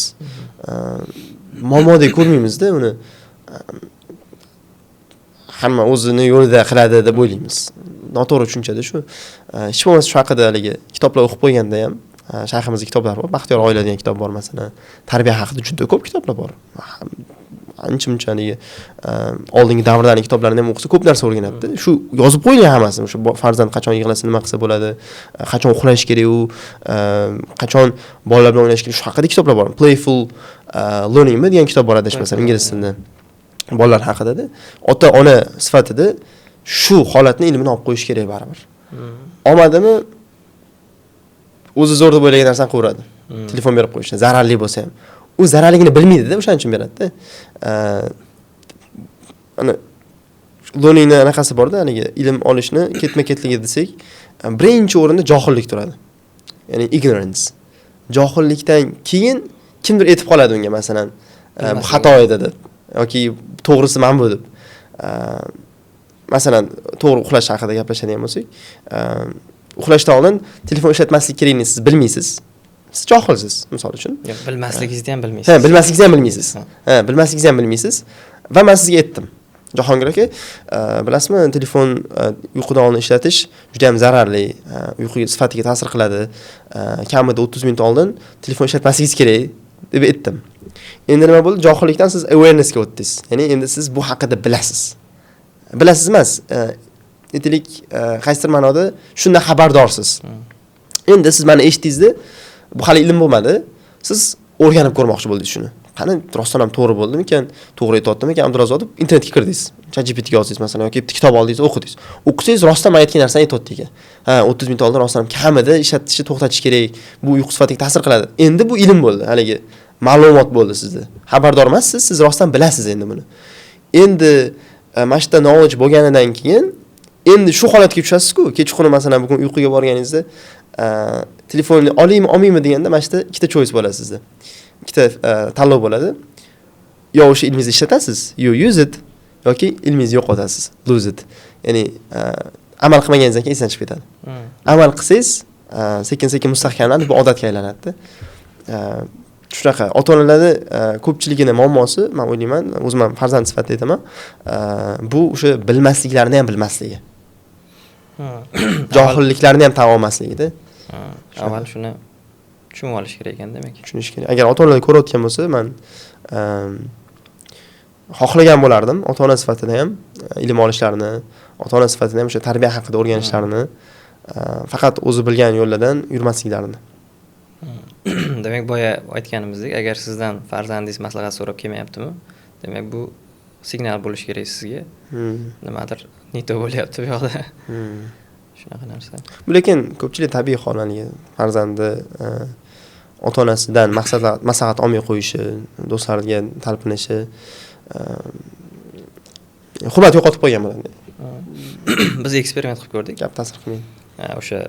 Muammodek ko'rmaymiz-da uni. Hamma o'zini yo'lida qiladi deb o'ylaymiz. Noto'g'ri tushunchada shu. Hech bo'lmasa shu haqida haligi kitoblar o'qib qo'yganda ham, shayximizning kitoblari bor, Baxtiyor oila degan kitob bor masalan. Tarbiya haqida juda ko'p kitoblar bor. Ancha-muncha haligi oldingi davrlarning kitoblarini ham o'qisa ko'p narsa o'rganadi. Shu yozib qo'yilgan hammasi. O'sha farzand qachon yig'lasa nima qilsa bo'ladi, qachon uxlash kerak u, qachon bolalar bilan o'ynash kerak, shu haqida kitoblar bor. Playful learning degan kitob bor adashmasam ingliz tilida. Bolalar haqida-da. Ota-ona sifatida shu holatni ilmini olib qo'yish kerak baribir. Olmadimi, o'zi zo'r deb o'ylagan narsani qilaveradi. Telefon berib qo'yishni, zararli bo'lsa ham. U zararligini bilmaydi-da, o'shaning uchun beradi-da. Ana learningning anaqasi bor-da, haligi ilm olishni ketma-ketligi desak, birinchi o'rinda johillik turadi. Ya'ni ignorance. Johillikdan keyin kimdir aytib qoladi unga masalan, bu xato edi deb yoki to'g'risi mana bu deb. Masalan, to'g'ri uxlash haqida gaplashadigan bo'lsak, uxlashdan oldin telefon ishlatmaslik kerakligini siz bilmaysiz. Siz johilsiz, misol uchun. Yo'q, bilmasligingizni ham bilmaysiz. Bilmasligingizni ham bilmaysiz. Bilmasligingizni ham bilmaysiz va men sizga aytdim. Jahongir aka, bilasizmi, telefon uyqudan oldin ishlatish juda ham zararli, uyqu sifatiga ta'sir qiladi. Kamida 30 minut oldin telefon ishlatmasligingiz kerak deb aytdim. Endi nima bo'ldi? Johillikdan siz awarenessga o'tdingiz. Ya'ni endi siz bu haqida bilasiz. Bilasiz emas, aytaylik, qaysidir ma'noda shundan xabardorsiz. Endi siz meni eshitdingizda, bu hali ilm bo'lmadi. Siz o'rganib ko'rmoqchi bo'ldingiz shuni. Qani rostdan ham to'g'ri bo'ldimikan, to'g'ri aytayotdimikan Abdurazodov internetga kirdingiz. ChatGPT ga yozdingiz masalan yoki kitob oldingiz, o'qidingiz. O'qisangiz rostdan men aytgan narsani aytayotdi ekan. Ha, 30 ming dollar rostdan ham kamida ishlatishni to'xtatish kerak. Bu uyqu sifatiga ta'sir qiladi. Endi bu ilm bo'ldi, haligi ma'lumot bo'ldi sizda. Xabardor emassiz, siz rostdan bilasiz endi buni. Endi mana shu knowledge bo'lganidan keyin endi shu holatga tushasiz-ku, kechqurun masalan bugun uyquga borganingizda telefonni olaymi, olmaymi deganda mana shu ikkita choice bo'ladi sizda. Ikkita tanlov bo'ladi. Yo o'sha ilmingizni ishlatasiz, yo use it yoki ilmingizni yo'qotasiz, lose it. Ya'ni amal qilmaganingizdan keyin esdan chiqib ketadi. Amal qilsangiz, sekin-sekin mustahkamlanib bu odatga aylanadi. Shunaqa ota-onalarning ko'pchiligini muammosi, men o'ylayman, o'zim ham farzand sifatida aytaman, bu o'sha bilmasliklarini ham bilmasligi. Johilliklarini ham tan olmasligida. Avval shuni tushunib olish kerak ekan demak. Tushunish kerak. Agar ota-onalar ko'rayotgan bo'lsa, men xohlagan bo'lardim ota-ona sifatida ham ilm olishlarini, ota-ona sifatida ham o'sha tarbiya haqida o'rganishlarini, faqat o'zi bilgan yo'llardan yurmasliklarini. Demak, boya aytganimizdek, agar sizdan farzandingiz maslahat so'rab kelmayaptimi, demak bu signal bo'lish kerak sizga. Nimadir nito bo'lyapti bu yoqda. Shunaqa narsa. Lekin ko'pchilik tabiiy holanligi farzandi ota-onasidan maslahat olmay qo'yishi, do'stlariga talpinishi, hurmat yo'qotib qo'ygan bo'ladi. Biz eksperiment qilib ko'rdik. Gap ta'sir qilmaydi. O'sha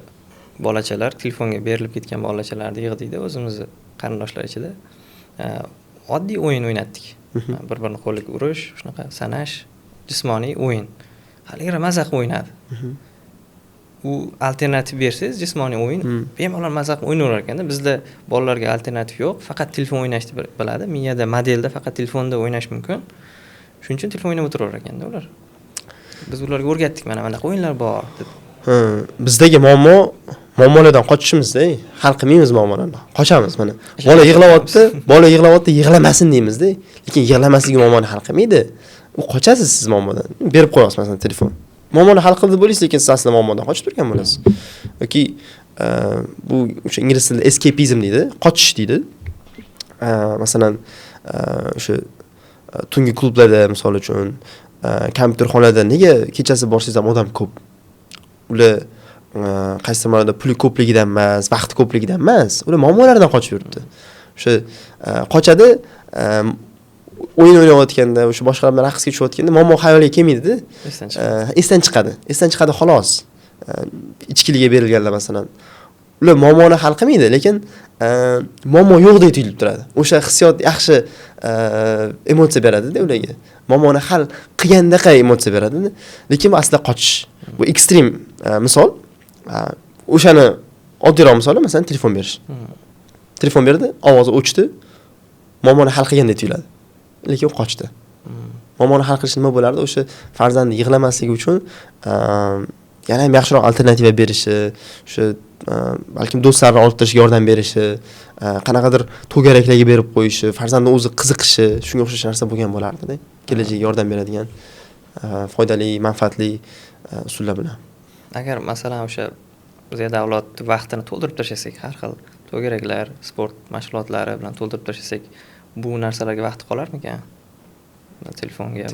bolachalar telefonga berilib ketgan bolachalarni yig'dikda o'zimizni qarindoshlar ichida oddiy o'yin o'ynatdik. Bir-birini qo'liga urish, shunaqa sanash, jismoniy o'yin. Haligira mazza qilib o'ynadi. U alternativ bersangiz, jismoniy o'yin bemalol mazza qilib o'ynaverar ekanda. Bizda bolalarga alternativ yo'q, faqat telefon o'ynashni biladi. Miyada modelda faqat telefonda o'ynash mumkin. Shuning uchun telefon o'ynab o'tiraverar ekanda ular. Biz ularga o'rgatdik, mana bunaqa o'yinlar bor deb. Bizdagi muammolardan qochishimizda, hal qilmaymiz muammolarni. Qochamiz mana. Bola yig'layapti, yig'lamasin deymiz-da. Lekin yig'lamasligi muammoni hal qilmaydi. U qochasiz siz muammodan. Berib qo'yasiz masalan telefon. Muammoni hal qildi bo'laysiz, lekin siz aslida muammodan qochib turgan bo'lasiz. Yoki bu o'sha ingliz tilida escapism deydi, qochish deydi. Masalan, o'sha tungi klublarda misol uchun, kompyuterxonada nega kechasi borsangiz ham odam ko'p? Ular qaysi ma'noda puli ko'pligidan emas, vaqti ko'pligidan emas, ular muammolardan qochib yuribdi. O'sha qochadi, o'yin o'ynayotganda, o'sha boshqalar bilan raqsga tushayotganda muammo xayoliga kelmaydi-da. Esdan chiqadi. Esdan chiqadi xolos. Ichkiliga berilganlar masalan. Ular muammoni hal qilmaydi, lekin muammo yo'qdek tuyulib turadi. O'sha hissiyot yaxshi emotsiya beradi-da ularga. Muammoni hal qilgandaqa emotsiya beradi, lekin bu aslida qochish. Bu ekstrem misol. O'shani oddiyroq misoli masalan telefon berish. Telefon berdi, ovozi o'chdi. Muammoni hal qilgandek tuyuladi. Lekin u qochdi. Muammoni hal qilish nima bo'lardi? O'sha farzandi yig'lamasligi uchun yana ham yaxshiroq alternativa berishi, o'sha balkim do'stlarni olib turishga yordam berishi, qanaqadir to'garaklarga berib qo'yishi, farzandi o'zi qiziqishi, shunga o'xshash narsa bo'lgan bo'lardi-da. Kelajakga yordam beradigan foydali, manfaatli usullar bilan. Agar masalan o'sha bizga avlod vaqtini to'ldirib tashlasak, har xil to'garaklar, sport mashg'ulotlari bilan to'ldirib tashlasak, bu narsalarga vaqt qolarmikan? Telefonga,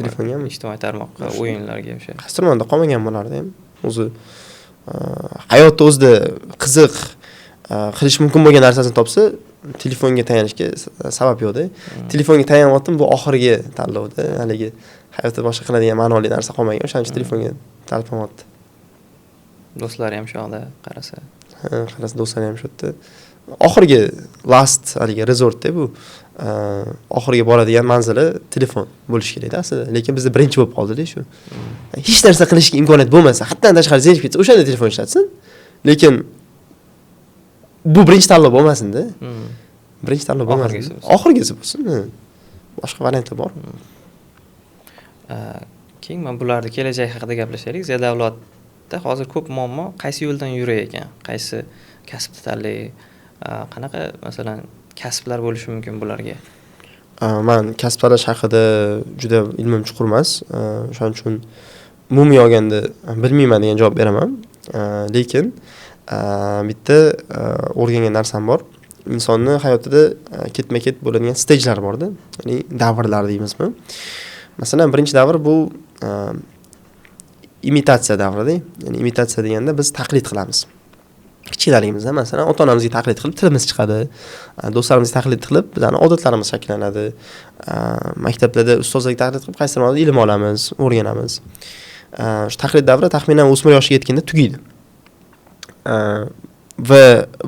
ijtimoiy tarmoqqa, o'yinlarga o'sha. Qasrmonda qolmagan bo'lardi ham. O'zi hayotda o'zida qiziq qilish mumkin bo'lgan narsasini topsa, telefonga tayanishga sabab yo'qda. Telefonga tayanyaptim, bu oxirgi tanlovda, haligi hayotda boshqa qiladigan ma'noli narsa qolmagan, o'shaning uchun telefonga talpinyapti. Do'stlari ham shu yoqda qarasa. Qarasa do'stlari ham shu yerda. Oxirgi last haligi resortda bu oxirgi boradigan manzili telefon bo'lish kerak-da aslida, lekin bizda birinchi bo'lib qoldi-da shu. Hech narsa qilishga imkoniyat bo'lmasa, hatto tashqari zenib ketsa, o'shanda telefon ishlatsin. Lekin bu birinchi tanlov bo'lmasin-da. Birinchi tanlov bo'lmasin. Oxirgisi bo'lsin. Boshqa variant bor. Keyin men bularni kelajak haqida gaplashaylik. Ziyodavlodda hozir ko'p muammo qaysi yo'ldan yurar ekan, qaysi kasbni tanlay, qanaqa masalan kasblar bo'lishi mumkin bularga? Men kasb tanlash haqida juda ilmim chuqur emas. Shuning uchun umumiy olganda bilmayman degan javob beraman. Lekin bitta o'rgangan narsam bor. Insonni hayotida ketma-ket bo'ladigan stejlar bor-da, ya'ni davrlar deymizmi? Masalan, birinchi davr bu imitatsiya davrida. Ya'ni imitatsiya deganda biz taqlid qilamiz. Kichikligimizda masalan ota-onamizga taqlid qilib tilimiz chiqadi, do'stlarimizga taqlid qilib bizning odatlarimiz shakllanadi. Maktablarda ustozlarga taqlid qilib qaysidir ilm olamiz, o'rganamiz. Shu taqlid davri taxminan o'smir yoshiga yetganda tugaydi. Va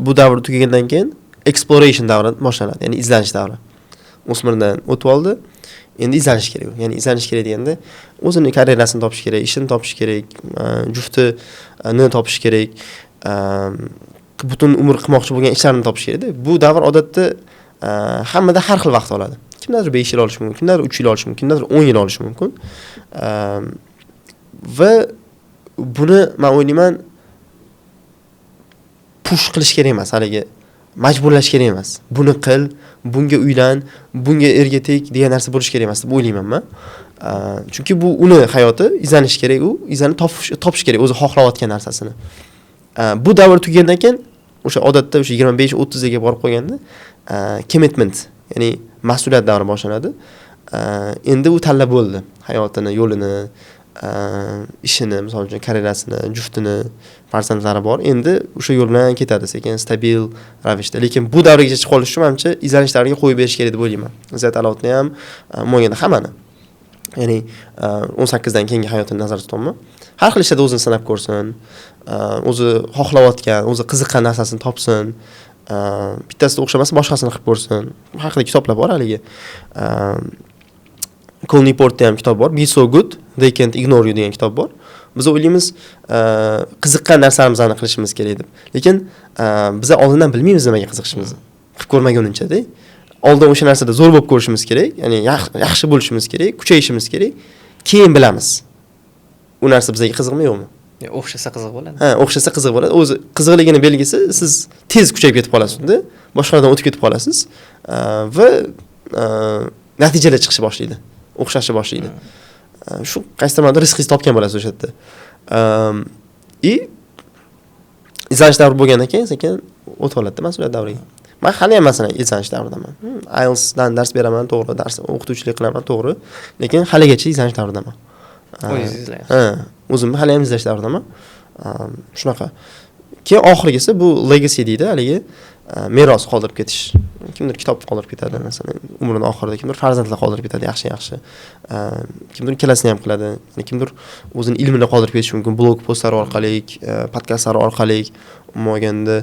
bu davr tugagandan keyin exploration davri boshlanadi, ya'ni izlanish davri. O'smirdan o'tib oldi, endi izlanish kerak. Ya'ni izlanish kerak deganda o'zining karyerasini topish kerak, ishini topish kerak, juftini topish kerak, butun umr qilmoqchi bo'lgan ishlarini topish kerak-da. Bu davr odatda hammada har xil vaqt oladi. Kimlardir 5 yil olishi mumkin, kimlardir 3 yil olishi mumkin, kimlardir 10 yil olishi mumkin. Va buni men o'ylayman push qilish kerak emas, haligi majburlash kerak emas. Buni qil, bunga uylan, bunga erga teg degan narsa bo'lish kerak emas deb o'ylayman men. Chunki bu uni hayoti, izlanish kerak, u izlanib topish kerak o'zi xohlayotgan narsasini. Bu davr tugagandan keyin o'sha odatda o'sha 25-30 ga borib qolganda commitment, ya'ni mas'uliyat davri boshlanadi. Endi u tanlab bo'ldi hayotini, yo'lini, ishini, misol uchun karyerasini, juftini, farzandlari bor. Endi o'sha yo'l bilan ketadi sekin, stabil ravishda. Lekin bu davrga chiqib qolish uchun menimcha izlanish davriga qo'yib berish kerak deb o'ylayman. Izzat Alovni ham, mo'yanda hammani. Ya'ni 18 dan keyingi hayotini nazarda tutaymi? Har xil ishda o'zini sinab ko'rsin, o'zi xohlayotgan, o'zi qiziqqan narsasini topsin. Bittasida o'xshamasa boshqasini qilib ko'rsin. Har xil kitoblar bor haligi. Col Newportda ham kitob bor. Be so good, they can't ignore you degan kitob bor. Biz o'ylaymiz, qiziqqan narsalarimizni qilishimiz kerak deb. Lekin biz oldindan bilmaymiz nimaga qiziqishimizni. Qilib ko'rmaguncha-da. Oldin o'sha narsada zo'r bo'lib ko'rishimiz kerak, ya'ni yaxshi bo'lishimiz kerak, kuchayishimiz kerak. Keyin bilamiz. U narsa bizga qiziqmi yo'qmi? O'xshasa qiziq bo'ladi. O'xshasa qiziq bo'ladi. O'zi qiziqligini belgisi siz tez kuchayib ketib qolasiz-da, boshqalardan o'tib ketib qolasiz va natijalar chiqishni boshlaydi, o'xshashni boshlaydi. Shu qaysidir ma'noda riskingizni topgan bo'lasiz o'sha yerda. Izlanish davri bo'lgandan keyin sekin o'tib oladi mas'uliyat davriga. Men hali ham masalan izlanish davridaman. IELTS dan dars beraman, to'g'ri, dars o'qituvchilik qilaman, to'g'ri. Lekin haligacha izlanish davridaman. O'zingiz izlayapsiz. O'zimni hali ham izlash davridaman. Shunaqa. Keyin oxirgisi bu legacy deydi, haligi meros qoldirib ketish. Kimdir kitob qoldirib ketadi, masalan, umrining oxirida kimdir farzandlar qoldirib ketadi, yaxshi. Kimdir ikkalasini ham qiladi. Kimdir o'zining ilmini qoldirib ketishi mumkin, blog postlari orqali, podkastlar orqali, bo'lmaganda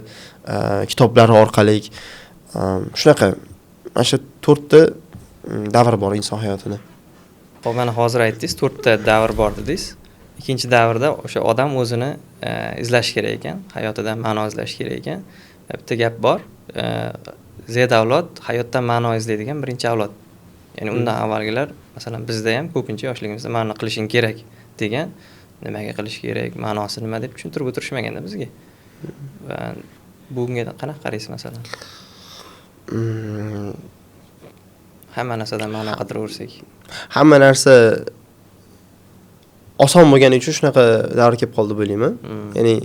kitoblar orqali. Shunaqa. Mana shu 4 ta davr bor inson hayotida. Xo'p, mana hozir aytdingiz, 4 ta davr bor dedingiz. Ikkinchi davrda o'sha odam o'zini izlash kerak ekan, hayotida ma'no izlash kerak ekan. Bitta gap bor. Z avlod hayotdan ma'no izlaydigan birinchi avlod. Ya'ni undan avvalgilar, masalan, bizda ham ko'pincha yoshligimizda ma'no qilishing kerak degan, nimaga qilish kerak, ma'nosi nima deb tushuntirib o'tirishmaganda bizga. Va bunga qanaqa qaraysiz masalan? Hamma narsadan ma'no qidiraversak. Hamma narsa oson bo'lgani uchun shunaqa davr kelib qoldi deb o'ylayman. Ya'ni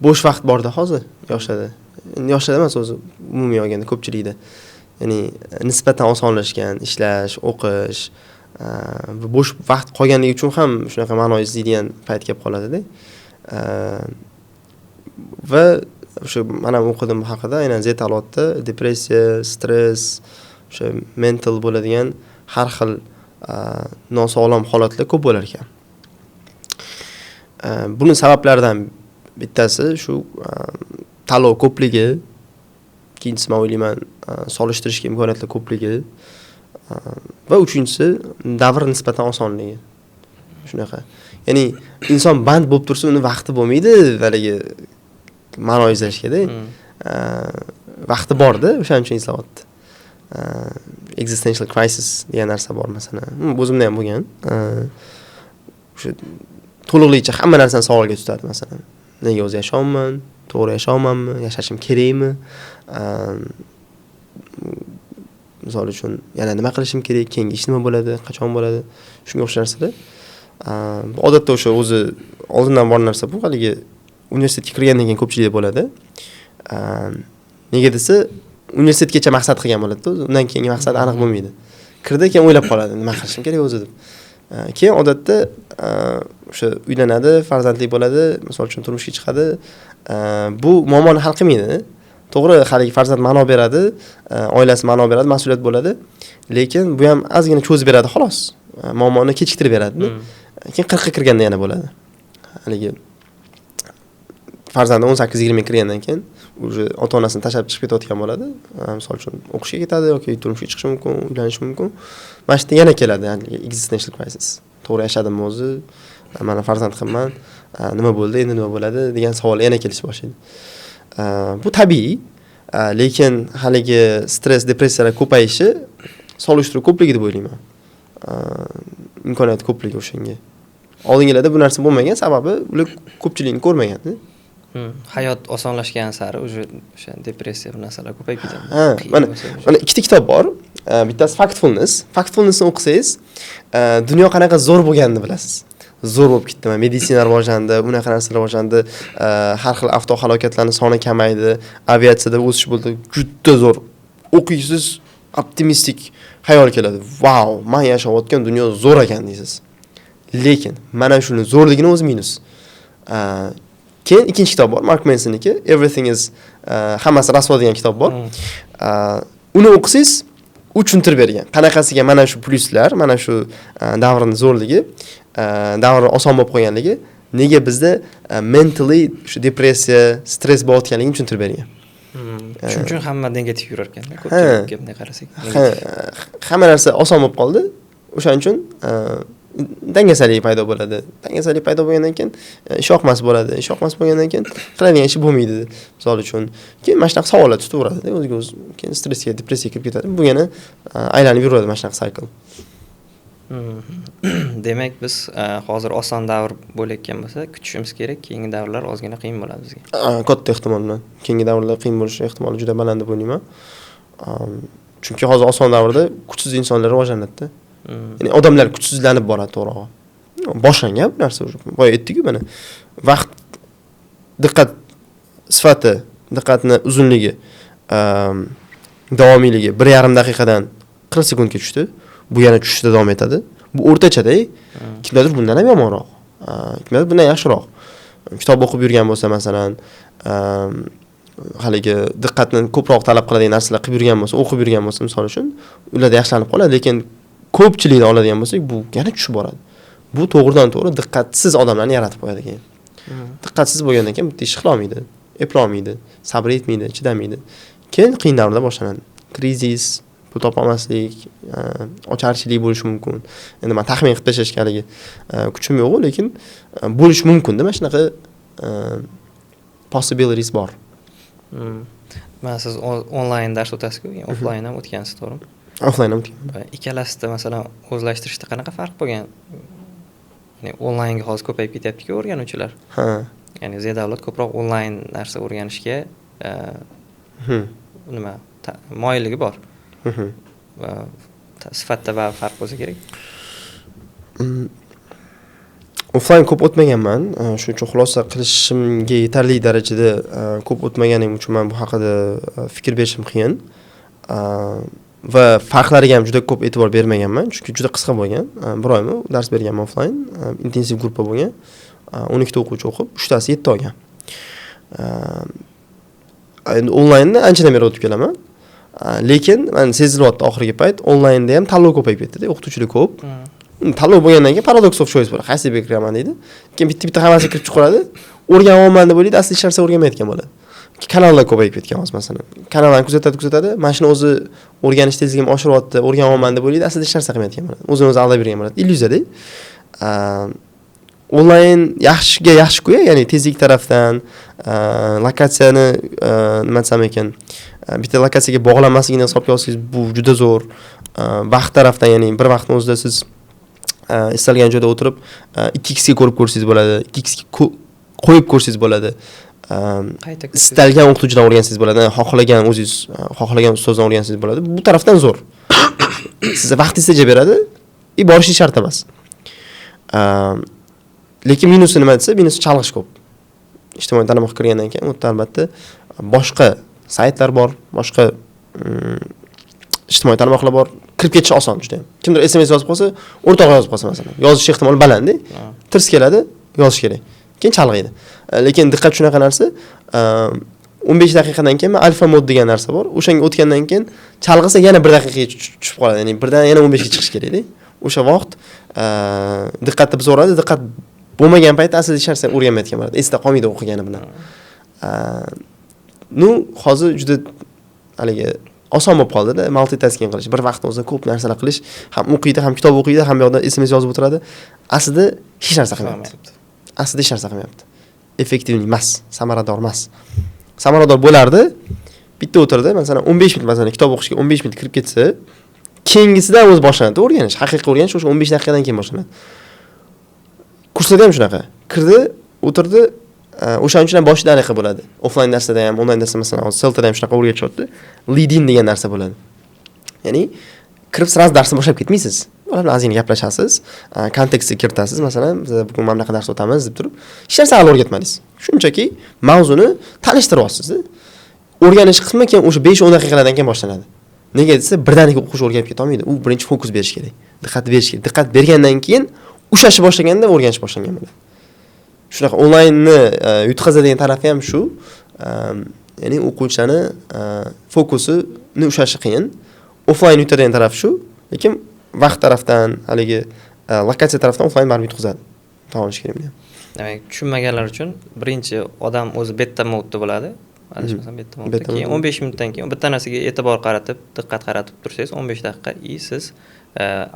bo'sh vaqt borda hozir yoshlarda. Yoshlarda emas, o'zi umumiy olganda ko'pchilikda. Ya'ni nisbatan osonlashgan ishlash, o'qish va bo'sh vaqt qolganligi uchun ham shunaqa ma'no izlaydigan payt kelib qoladi-da. Va o'sha men ham o'qidim bu haqida, aynan Z avlodda depressiya, stress, o'sha mental bo'ladigan har xil nosog'lom holatlar ko'p bo'lar ekan. Buning sabablaridan bittasi shu tanlov ko'pligi, ikkinchisi men o'ylayman solishtirishga imkoniyatlar ko'pligi va uchinchisi davr nisbatan osonligi. Shunaqa. Ya'ni inson band bo'lib tursa, uni vaqti bo'lmaydi, haligi ma'no izlashga-da. Vaqti bor-da, o'shaning uchun izlayapti. Existential crisis degan narsa bor masalan. O'zimda ham bo'lgan. O'sha to'liqligicha hamma narsani savolga tutadi masalan. Nega o'zi yashayapman? To'g'ri yashayapmanmi? Yashashim kerakmi? Misol uchun yana nima qilishim kerak? Keyingi ish nima bo'ladi? Qachon bo'ladi? Shunga o'xshash narsalar. Odatda o'sha o'zi oldindan bor narsa bu, haligi universitetga kirgandan keyin ko'pchilikda bo'ladi. Nega desa, universitetgacha maqsad qilgan bo'ladi-da, undan keyingi maqsad aniq bo'lmaydi. Kirdi, keyin o'ylab qoladi, nima qilishim kerak o'zi deb. Keyin odatda o'sha uylanadi, farzandli bo'ladi, misol uchun turmushga chiqadi. Bu muammoni hal qilmaydi. To'g'ri, hali farzand ma'no beradi, oilasi ma'no beradi, mas'uliyat bo'ladi, lekin bu ham ozgina cho'zib beradi xolos. Muammoni kechiktirib beradi. Keyin 40 ga kirganda yana bo'ladi. Haligi farzandi 18-20 ga kirgandan keyin уже ota-onasini tashlab chiqib ketayotgan bo'ladi. Misol uchun o'qishga ketadi yoki turmushga chiqishi mumkin, uylanishi mumkin. Mana shu yerda yana keladi, ya'ni existential crisis. To'g'ri yashadimmi o'zi? Mana farzand qilman, nima bo'ldi, endi nima bo'ladi degan savol yana kelish boshlaydi. Bu tabiiy, lekin haligi stress, depressiyalar ko'payishi solishtiruv ko'pligi deb o'ylayman. Imkoniyat ko'pligi o'shanga. Oldingilarda bu narsa bo'lmagan, sababi ular ko'pchilikni ko'rmagan. Hayot osonlashgan sari o'sha depressiya bu narsalar ko'payib ketadi. Mana ikkita kitob bor. Bittasi Factfulness. Factfulnessni o'qisangiz, dunyo qanaqa zo'r bo'lganini bilasiz. Zo'r bo'lib ketdi. Meditsina rivojlandi, unaqa narsalar rivojlandi, har xil avtohalokatlarning soni kamaydi, aviatsiyada o'sish bo'ldi. Juda zo'r. O'qiysiz, optimistik xayol keladi. Vau, men yashayotgan dunyo zo'r ekan deysiz. Lekin mana shuni zo'rligini o'zi minus. Keyin ikkinchi kitob bor, Mark Mansonniki, Everything is hammasi rasvo degan kitob bor. Uni o'qisangiz, u tushuntirib bergan. Qanaqasiga mana shu plyuslar, mana shu davrning zo'rligi, davr oson bo'lib qolganligi, nega bizda mentally shu depressiya, stress bo'layotganligini tushuntirib bergan. Shuning uchun hamma negativ yurar ekan-da, ko'pchilik gapni qarasak. Hamma narsa oson bo'lib qoldi. O'shaning uchun dangasalik paydo bo'ladi. Dangasalik paydo bo'lgandan keyin ishoqmas bo'ladi. Ishoqmas bo'lgandan keyin qiladigan ishi bo'lmaydi. Misol uchun, keyin mana shunaqa savollar tutaveradi. O'ziga o'zi keyin stressga, depressiyaga kirib ketadi. Bu yana aylanib yuraveradi mana shunaqa cycle. Demak, biz hozir oson davr bo'layotgan bo'lsa, kutishimiz kerak, keyingi davrlar ozgina qiyin bo'ladi bizga. Katta ehtimol bilan. Keyingi davrlar qiyin bo'lishi ehtimoli juda baland deb o'ylayman. Chunki hozir oson davrda kuchsiz insonlar rivojlanadi. Ya'ni odamlar kuchsizlanib boradi, to'g'ri. Boshlangan bu narsa уже. Boya aytdik-ku mana. Vaqt, diqqat sifati, diqqatning uzunligi, davomiyligi 1,5 daqiqadan 40 sekundga tushdi. Bu yana tushishda davom etadi. Bu o'rtachada, kimlardir bundan ham yomonroq, kimlardir bundan yaxshiroq. Kitob o'qib yurgan bo'lsa, masalan, haligi diqqatni ko'proq talab qiladigan narsalar qilib yurgan bo'lsa, o'qib yurgan bo'lsa, misol uchun, ularda yaxshilanib qoladi, lekin ko'pchilikni oladigan bo'lsak, bu yana tushib boradi. Bu to'g'ridan-to'g'ri diqqatsiz odamlarni yaratib qo'yadi keyin. Diqqatsiz bo'lgandan keyin bitta ish qila olmaydi, eplay olmaydi, sabr etmaydi, chidamaydi. Keyin qiyin davrlar boshlanadi. Krizis, pul topolmaslik, ocharchilik bo'lishi mumkin. Endi men taxmin qilib tashlashga haligi kuchim yo'q, lekin bo'lishi mumkin-da, mana shunaqa possibilities bor. Mana siz onlayn dars o'tasiz-ku, offlayn ham o'tgansiz, to'g'rimi? Offlayn ham o'tgan. Ikkalasida masalan o'zlashtirishda qanaqa farq bo'lgan? Ya'ni onlaynga hozir ko'payib ketyapti-ku o'rganuvchilar. Ya'ni Z davlat ko'proq onlayn narsa o'rganishga nima moyilligi bor. Sifatda va farq bo'lsa kerak. Offlayn ko'p o'tmaganman. Shuning uchun xulosa qilishimga yetarli darajada ko'p o'tmaganim uchun men bu haqida fikr berishim qiyin. Va farqlariga ham juda ko'p e'tibor bermaganman, chunki juda qisqa bo'lgan. 1 oymi dars berganman offlayn, intensiv gruppa bo'lgan. 12 ta o'quvchi o'qib, 3 tasi 7 olgan. Endi onlaynni anchadan beri o'tib kelaman. Lekin men sezilyapti oxirgi payt onlaynda ham tanlov ko'payib ketdi-da, o'qituvchilar ko'p. Tanlov bo'lgandan keyin paradox of choice bo'ladi. Qaysiga kiraman deydi. Keyin bitta hammasiga kirib chiqaradi. O'rganolman deb o'ylaydi, asli hech narsa o'rganmayotgan bo'ladi. Kanallar ko'payib ketgan hozir masalan. Kanallarni kuzatadi. Mana shuni o'zi o'rganish tezligini oshiryapti, o'rganolman deb o'ylaydi, asli hech narsa qilmayotgan bo'ladi. O'zini o'zi aldab bergan bo'ladi. Illyuziya-da. Onlayn yaxshi-ku, ya'ni tezlik tarafdan, lokatsiyani nima desam ekan, bitta lokatsiyaga bog'lanmasligini hisobga olsangiz, bu juda zo'r. Vaqt tarafdan, ya'ni bir vaqtning o'zida siz istalgan joyda o'tirib 2x ga ko'rib ko'rsangiz bo'ladi, 2x ga qo'yib ko'rsangiz bo'ladi. Istalgan o'qituvchidan o'rgansangiz bo'ladi, xohlagan o'zingiz, xohlagan ustozdan o'rgansangiz bo'ladi. Bu tarafdan zo'r. Sizga vaqtingizni tejab beradi, borishingiz shart emas. Lekin minusi nima desa, minusi chalg'ish ko'p. ijtimoiy tarmoqqa kirgandan keyin u yerda albatta boshqa saytlar bor, boshqa ijtimoiy tarmoqlar bor. Kirib ketish oson juda ham. Kimdir SMS yozib qolsa, o'rtoq yozib qolsa masalan, yozish ehtimoli baland, tirs keladi, yozish kerak. Keyin chalg'iydi. Lekin diqqat shunaqa narsa, 15 daqiqadan keyin alfa mod degan narsa bor. O'shanga o'tgandan keyin chalg'isa yana 1 daqiqaga tushib qoladi. Ya'ni birdan yana 15 ga chiqish kerak-da. O'sha vaqt diqqatni buzoradi. Diqqat bo'lmagan paytda aslida hech narsa o'rganmayotgan bo'ladi. Esda qolmaydi o'qigani bilan. Hozir juda haligi oson bo'lib qoldi-da, multitasking qilish. Bir vaqtda o'zi ko'p narsalar qilish, ham o'qiydi, ham kitob o'qiydi, ham bu yoqda SMS yozib o'tiradi. Aslida hech narsa qilmayapti. Effektiv emas, samarador emas. Samarador bo'lardi. Bitta o'tirdi, masalan 15 minut masalan kitob o'qishga 15 minut kirib ketsa, keyingisidan o'zi boshlanadi o'rganish. Haqiqiy o'rganish o'sha 15 daqiqadan keyin boshlanadi. Kurslarda ham shunaqa. Kirdi, o'tirdi, o'shaning uchun ham boshida aniqa bo'ladi. Offline darsda ham, onlayn darsda masalan, Celtada ham shunaqa o'rgatishyapti. Lead-in degan narsa bo'ladi. Ya'ni kirib sirasi darsni boshlab ketmaysiz. Ular bilan ozgina gaplashasiz, kontekstga kiritasiz. Masalan, biz bugun mana bunaqa dars o'tamiz deb turib, hech narsa hali o'rgatmadingiz. Shunchaki mavzuni tanishtiryapsiz. O'rganish qismi keyin o'sha 5-10 daqiqalardan keyin boshlanadi. Nega desa, birdaniga o'qish o'rganib keta olmaydi. U birinchi fokus berish kerak. Diqqat berish kerak. Diqqat bergandan keyin ushlashni boshlaganda o'rganish boshlangan bo'ladi. Shunaqa onlaynni yutqazadigan tarafi ham shu. Ya'ni o'quvchilarni fokusini ushlashi qiyin. Offline yutadigan taraf shu, lekin vaqt tarafdan, haligi lokatsiya tarafdan offline baribir yutqazadi. To'g'ri kerak men. Demak, tushunmaganlar uchun birinchi odam o'zi beta modda bo'ladi. Adashmasam beta modda. Keyin 15 minutdan keyin bitta narsaga e'tibor qaratib, diqqat qaratib tursangiz, 15 daqiqa siz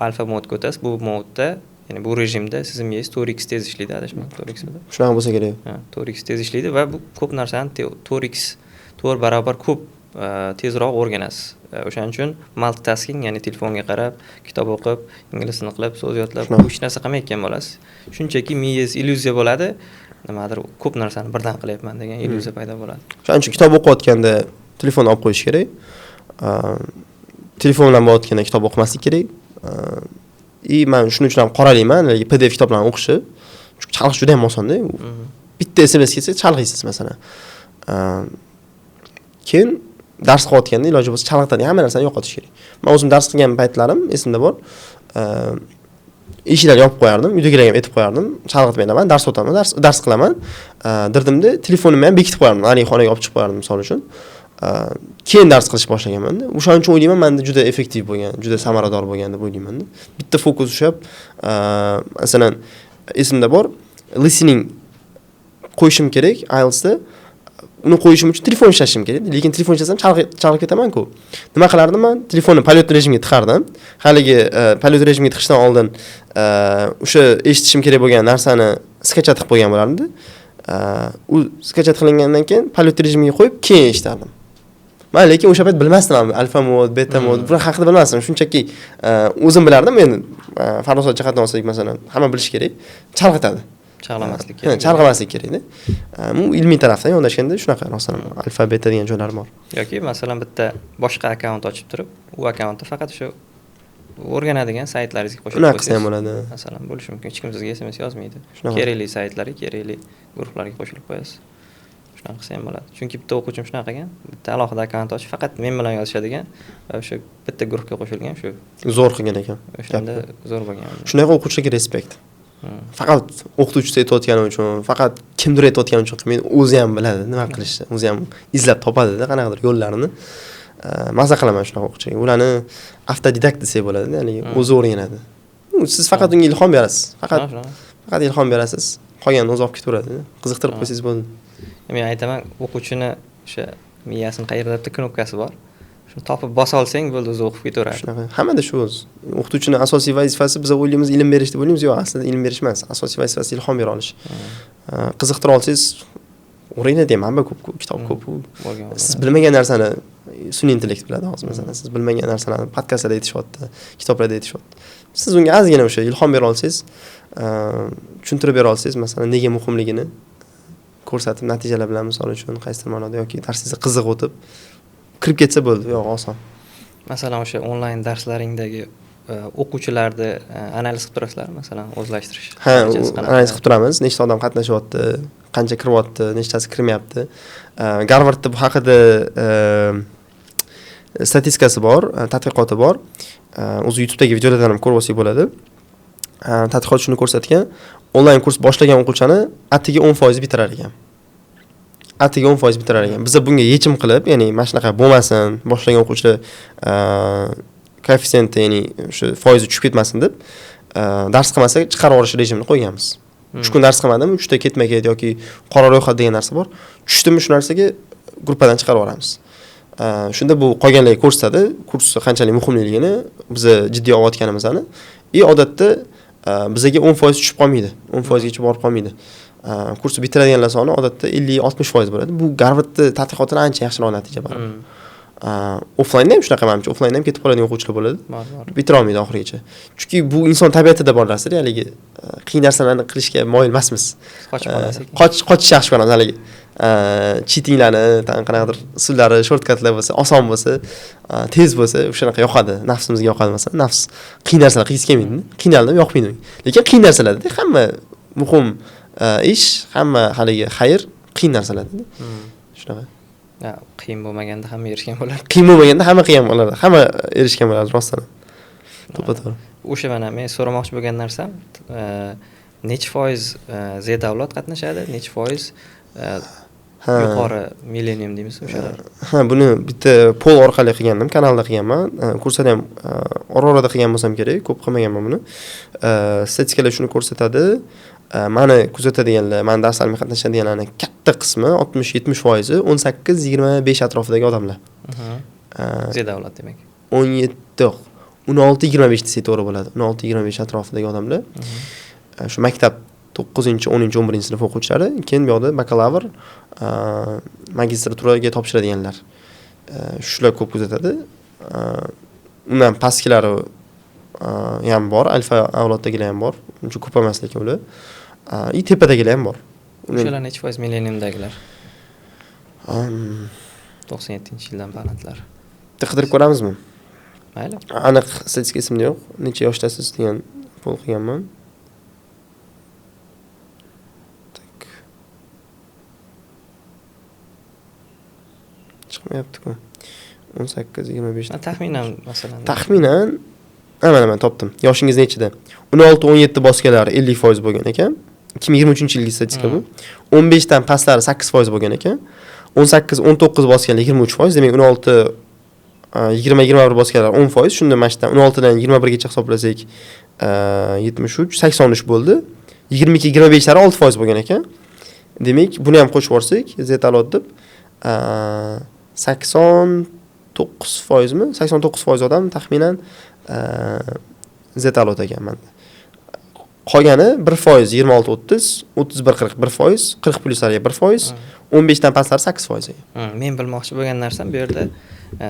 alfa modga o'tasiz. Bu modda, ya'ni bu rejimda siz miyangiz 4x tez ishlaydi, adashmasam 4x edi. Shunaqa bo'lsa kerak. 4x tez ishlaydi va bu ko'p narsani 4x 4 barobar ko'p tezroq o'rganasiz. O'shaning uchun multitasking, ya'ni telefonga qarab, kitob o'qib, ingliz tilini qilib, so'z yodlab, hech narsa qilmayotgan bo'lasiz. Shunchaki miyangiz illyuziya bo'ladi, nimadir ko'p narsani birdan qilyapman degan illyuziya paydo bo'ladi. O'shaning uchun kitob o'qiyotganda telefonni olib qo'yish kerak. Telefon bilan bo'layotganda kitob o'qimaslik kerak. Men shuning uchun ham qoralayman, PDF kitoblarni o'qishi. Chunki chalg'ish juda ham osonda. Bitta SMS kelsa chalg'iysiz masalan. Keyin dars qilayotganda iloji bo'lsa chalg'itadigan hamma narsani yo'qotish kerak. Men o'zim dars qilgan paytlarim esimda bor. Eshiklarni yopib qo'yardim, uydagilarga ham aytib qo'yardim, chalg'itmayman, dars o'taman, dars qilaman. Dirdimda telefonimni ham bekitib qo'yardim, haligi xonaga olib chiqib qo'yardim misol uchun. Keyin dars qilish boshlaganman-da. O'shaning uchun o'ylayman, menda juda effektiv bo'lgan, juda samarador bo'lgan deb o'ylayman-da. Bitta fokus ushlab, masalan, esimda bor, listening qo'yishim kerak IELTSda. Uni qo'yishim uchun telefon ishlashim kerak, lekin telefon ishlasam chalg'ib ketaman-ku. Nima qilardim men? Telefonni polyot rejimiga tiqardim. Haligi polyot rejimiga tiqishdan oldin o'sha eshitishim kerak bo'lgan narsani skachat qilib qo'ygan bo'lardim. U skachat qilingandan keyin polyot rejimiga qo'yib, keyin eshitardim. Men lekin o'sha payt bilmasdim, alfa mod, beta mod, bular haqida bilmasdim. Shunchaki o'zim bilardim, endi farosat jihatdan olsak, masalan, hamma bilish kerak, chalg'itadi. Chalg'amaslik kerak. Chalg'amaslik kerak-da. Bu ilmiy tarafdan yondashganda shunaqa rostdan alfa beta degan joylar bor. Yoki masalan bitta boshqa akkaunt ochib turib, u akkauntda faqat o'sha o'rganadigan saytlaringizga qo'shib qo'ysangiz. Unaqasi ham bo'ladi. Masalan, bo'lishi mumkin. Hech kim sizga SMS yozmaydi. Kerakli saytlarga, kerakli guruhlarga qo'shilib qo'yasiz. Shunaqa qilsa ham bo'ladi. Chunki bitta o'quvchim shunaqa ekan, bitta alohida akkaunt ochib, faqat men bilan yozishadigan va o'sha bitta guruhga qo'shilgan shu. Zo'r qilgan ekan. O'shanda zo'r bo'lgan. Shunaqa o'quvchilarga respekt. Faqat o'qituvchisi aytayotgani uchun, faqat kimdir aytayotgani uchun qilmaydi, o'zi ham biladi nima qilishni, o'zi ham izlab topadi-da qanaqadir yo'llarini. Maza qilaman shunaqa o'quvchilarga. Ularni avtodidakt desak bo'ladi, ya'ni o'zi o'rganadi. Siz faqat unga ilhom berasiz. Faqat ilhom berasiz. Qolganini o'zi olib ketaveradi. Qiziqtirib qo'ysangiz bo'ldi. Men aytaman, o'quvchini o'sha miyasini qayerda bitta knopkasi bor. Shuni topib bosa olsang bo'ldi, o'zi o'qib ketaveradi. Shunaqa. Hammada shu o'zi. O'qituvchining asosiy vazifasi biz o'ylaymiz ilm berish deb o'ylaymiz, yo'q, aslida ilm berish emas. Asosiy vazifasi ilhom bera olish. Qiziqtira olsangiz o'rganadi ham, hamma ko'p, kitob ko'p. Siz bilmagan narsani sun'iy intellekt biladi hozir masalan. Siz bilmagan narsalarni podkastlarda aytishyapti, kitoblarda aytishyapti. Siz unga ozgina o'sha ilhom bera olsangiz, tushuntirib bera olsangiz, masalan, nega muhimligini ko'rsatib, natijalar bilan misol uchun qaysidir ma'noda yoki darsingizga qiziq o'tib kirib ketsa bo'ldi, yo'q, oson. Masalan, o'sha onlayn darslaringdagi o'quvchilarni analiz qilib turasizlar, masalan, o'zlashtirish. Ha, darajasi qanaqa? analiz qilib turamiz. Nechta odam qatnashyapti, qancha kiryapti, nechtasi kirmayapti. Garvardda bu haqida statistikasi bor, tadqiqoti bor. O'zi YouTube'dagi videolardan ham ko'rib olsak bo'ladi. Tadqiqot shuni ko'rsatgan, onlayn kurs boshlagan o'quvchini atiga 10% bitirar ekan. Atiga 10% bitirar ekan. Biz bunga yechim qilib, ya'ni mana shunaqa bo'lmasin, boshlagan o'quvchilar koeffitsiyenti, ya'ni o'sha foizi tushib ketmasin deb, dars qilmasa chiqarib yuborish rejimini qo'yganmiz. 3 kun dars qilmadimi, 3 ta ketma-ket yoki qora ro'yxat degan narsa bor. Tushdimi shu narsaga gruppadan chiqarib yuboramiz. Shunda bu qolganlarga ko'rsatadi, kurs qanchalik muhimligini, biz jiddiy olayotganimizni. Odatda bizga 10% tushib qolmaydi. 10% gacha borib qolmaydi. Kursni bitiradiganlar soni odatda 50-60% bo'ladi. Bu Garvardda tadqiqotdan ancha yaxshiroq natija beradi. Offlaynda ham shunaqa menimcha, offlaynda ham ketib qoladigan o'quvchilar bo'ladi. Bor. Bitira olmaydi oxirigacha. Chunki bu inson tabiatida bor narsa, haligi qiyin narsalarni qilishga moyil emasmiz. Qochib qolasiz. Qochish yaxshi ko'ramiz haligi. Cheatinglarni, qanaqadir usullari, shortcutlar bo'lsa, oson bo'lsa, tez bo'lsa, o'shanaqa yoqadi. Nafsimizga yoqadi masalan. Nafs qiyin narsalar qilgisi kelmaydi. Qiynalib yoqmaydi. Lekin qiyin narsalarda hamma muhim ish, hamma haligi xayr qiyin narsalarda. Shunaqa. Qiyin bo'lmaganda hamma erishgan bo'ladi. Qiyin bo'lmaganda hamma qilgan bo'ladi. Hamma erishgan bo'ladi rostdan. To'g'ri. O'sha mana men so'ramoqchi bo'lgan narsam, necha foiz Z davlat qatnashadi, necha foiz yuqori millenium deymiz o'shalar. Buni bitta pol orqali qilgandim, kanalda qilganman. Kursda ham orada qilgan bo'lsam kerak, ko'p qilmaganman buni. Statistikalar shuni ko'rsatadi. Mani kuzatadiganlar, mani darslarimga qatnashadiganlarning katta qismi 60-70% 18-25 atrofidagi odamlar. Z davlat demak. 16-25 desa to'g'ri bo'ladi. 16-25 atrofidagi odamlar. Shu maktab 9-10, 11 sinf o'quvchilari, keyin bu yoqda bakalavr, magistraturaga topshiradiganlar. Shular ko'p kuzatadi. Undan pastkilari ham bor, alfa avloddagilar ham bor. Uncha ko'p emas lekin ular. Tepadagilar ham bor. O'shalar necha foiz milleniumdagilar? 97-yildan balandlar. Qidirib ko'ramizmi? Mayli. Aniq statistika esimda yo'q. Necha yoshdasiz degan pol qilganman. Chiqmayapti-ku. 18-25. Taxminan masalan. Taxminan mana topdim. Yoshingiz nechida? 16-17 bosganlar 50% bo'lgan ekan. 2023-yilgi statistika bu. 15 dan pastlari 8% bo'lgan ekan. 18-19 bosganlar 23%, demak 16 20-21 bosganlar 10%. Shunda mashdan 16 dan 21 gacha hisoblasak 73, 83 bo'ldi. 22-25 lari 6% bo'lgan ekan. Demak, buni ham qo'shib yuborsak, zetalot deb 89%mi? 89% odam taxminan zetalot ekan menda. Qolgani 1%, 26-30, 31-40, 1%, 40 pluslarga 1%, 15 dan pastlar 8%. Men bilmoqchi bo'lgan narsam bu yerda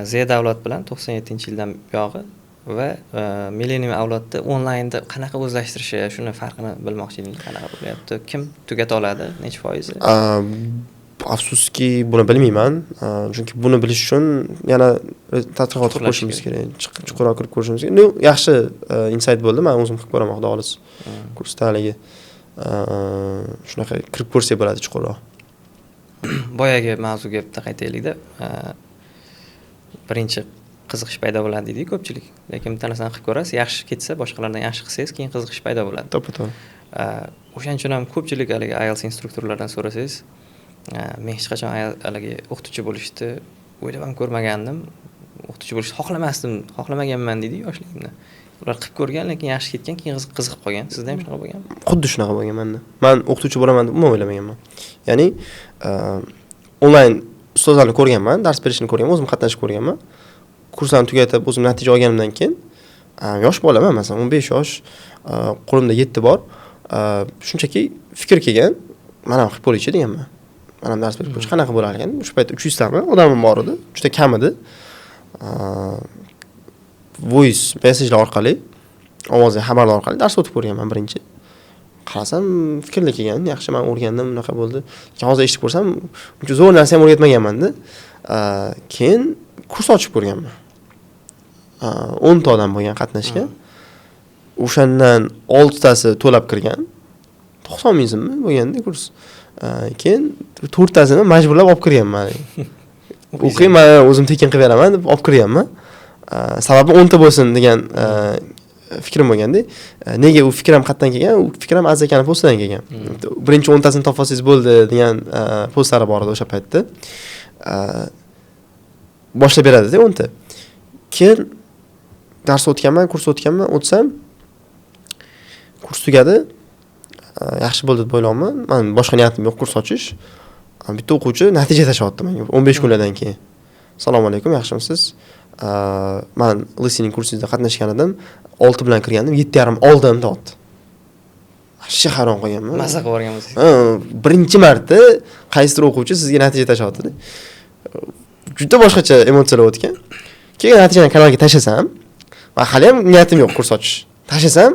Z davlat bilan 97-yildan buyog'i va millenium avlodda onlaynda qanaqa o'zlashtirishi, shuni farqini bilmoqchi edim. Qanaqa bo'lyapti? Kim tugata oladi? Necha foizi? Afsuski buni bilmayman. Chunki buni bilish uchun yana tadqiqot qilib ko'rishimiz kerak. Chuqurroq kirib ko'rishimiz kerak. Yaxshi insight bo'ldi. Men o'zim qilib ko'raman, xudo xolis. Kursda haligi shunaqa kirib ko'rsak bo'ladi chuqurroq. Boyagi mavzuga bitta qaytaylik-da. Birinchi qiziqish paydo bo'ladi deydi ko'pchilik. Lekin bitta narsani qilib ko'rasiz, yaxshi ketsa, boshqalardan yaxshi qilsangiz, keyin qiziqish paydo bo'ladi. To'g'ri. O'shaning uchun ham ko'pchilik haligi IELTS instruktorlardan so'rasangiz, men hech qachon haligi o'qituvchi bo'lishni o'ylab ham ko'rmagandim. O'qituvchi bo'lishni xohlamaganman deydi yoshligimda. Ular qilib ko'rgan, lekin yaxshi ketgan, keyin qiziqib qolgan. Sizda ham shunaqa bo'lganmi? Xuddi shunaqa bo'lgan menda. Men o'qituvchi bo'laman deb umuman o'ylamaganman. Ya'ni onlayn ustozlarni ko'rganman, dars berishini ko'rganman, o'zim qatnashib ko'rganman. Kurslarni tugatib, o'zim natija olganimdan keyin yosh bolaman, masalan 15 yosh, qo'limda 7 bor. Shunchaki fikr kelgan, men ham qilib ko'raychi deganman. Men ham dars berib ko'rish qanaqa bo'lar ekan? O'sha paytda 300 tami odamim bor edi, juda kam edi. Voice messagelar orqali, ovozli xabarlar orqali dars o'tib ko'rganman birinchi. Qarasam, fikrlar kelgan, yaxshi men o'rgandim, unaqa bo'ldi. Keyin hozir eshitib ko'rsam, uncha zo'r narsa ham o'rgatmaganman-da. Keyin kurs ochib ko'rganman. 10 ta odam bo'lgan qatnashgan. o'shandan 6 tasi to'lab kirgan. 90 ming so'mmi bo'lganda kurs. Keyin 4 tasini majburlab olib kirganman. O'qiyman, o'zim tekin qilib beraman deb olib kirganman. Sababi 10 ta bo'lsin degan fikrim bo'lganda, nega u fikrim qayerdan kelgan? U fikrim Azakani postidan kelgan. Birinchi 10 tasini topolsangiz bo'ldi degan postlari bor edi o'sha paytda. Boshlab beradi-da 10 ta. Keyin dars o'tganman, kurs o'tganman, o'tsam kurs tugadi. Yaxshi bo'ldi deb o'ylayman. Men boshqa niyatim yo'q kurs ochish. Bitta o'quvchi natija tashlayapti menga 15 kunlardan keyin. Assalomu alaykum, yaxshimisiz? Men listening kursida qatnashgan edim. 6 bilan kirgandim, 7,5 oldim deyapti. Yaxshi hayron qolganman. Maza qilib o'rganmisiz? Birinchi marta qaysidir o'quvchi sizga natija tashlayapti. Juda boshqacha emotsiyalar o'tgan. Keyin natijani kanalga tashlasam, men hali ham niyatim yo'q kurs ochish. Tashlasam,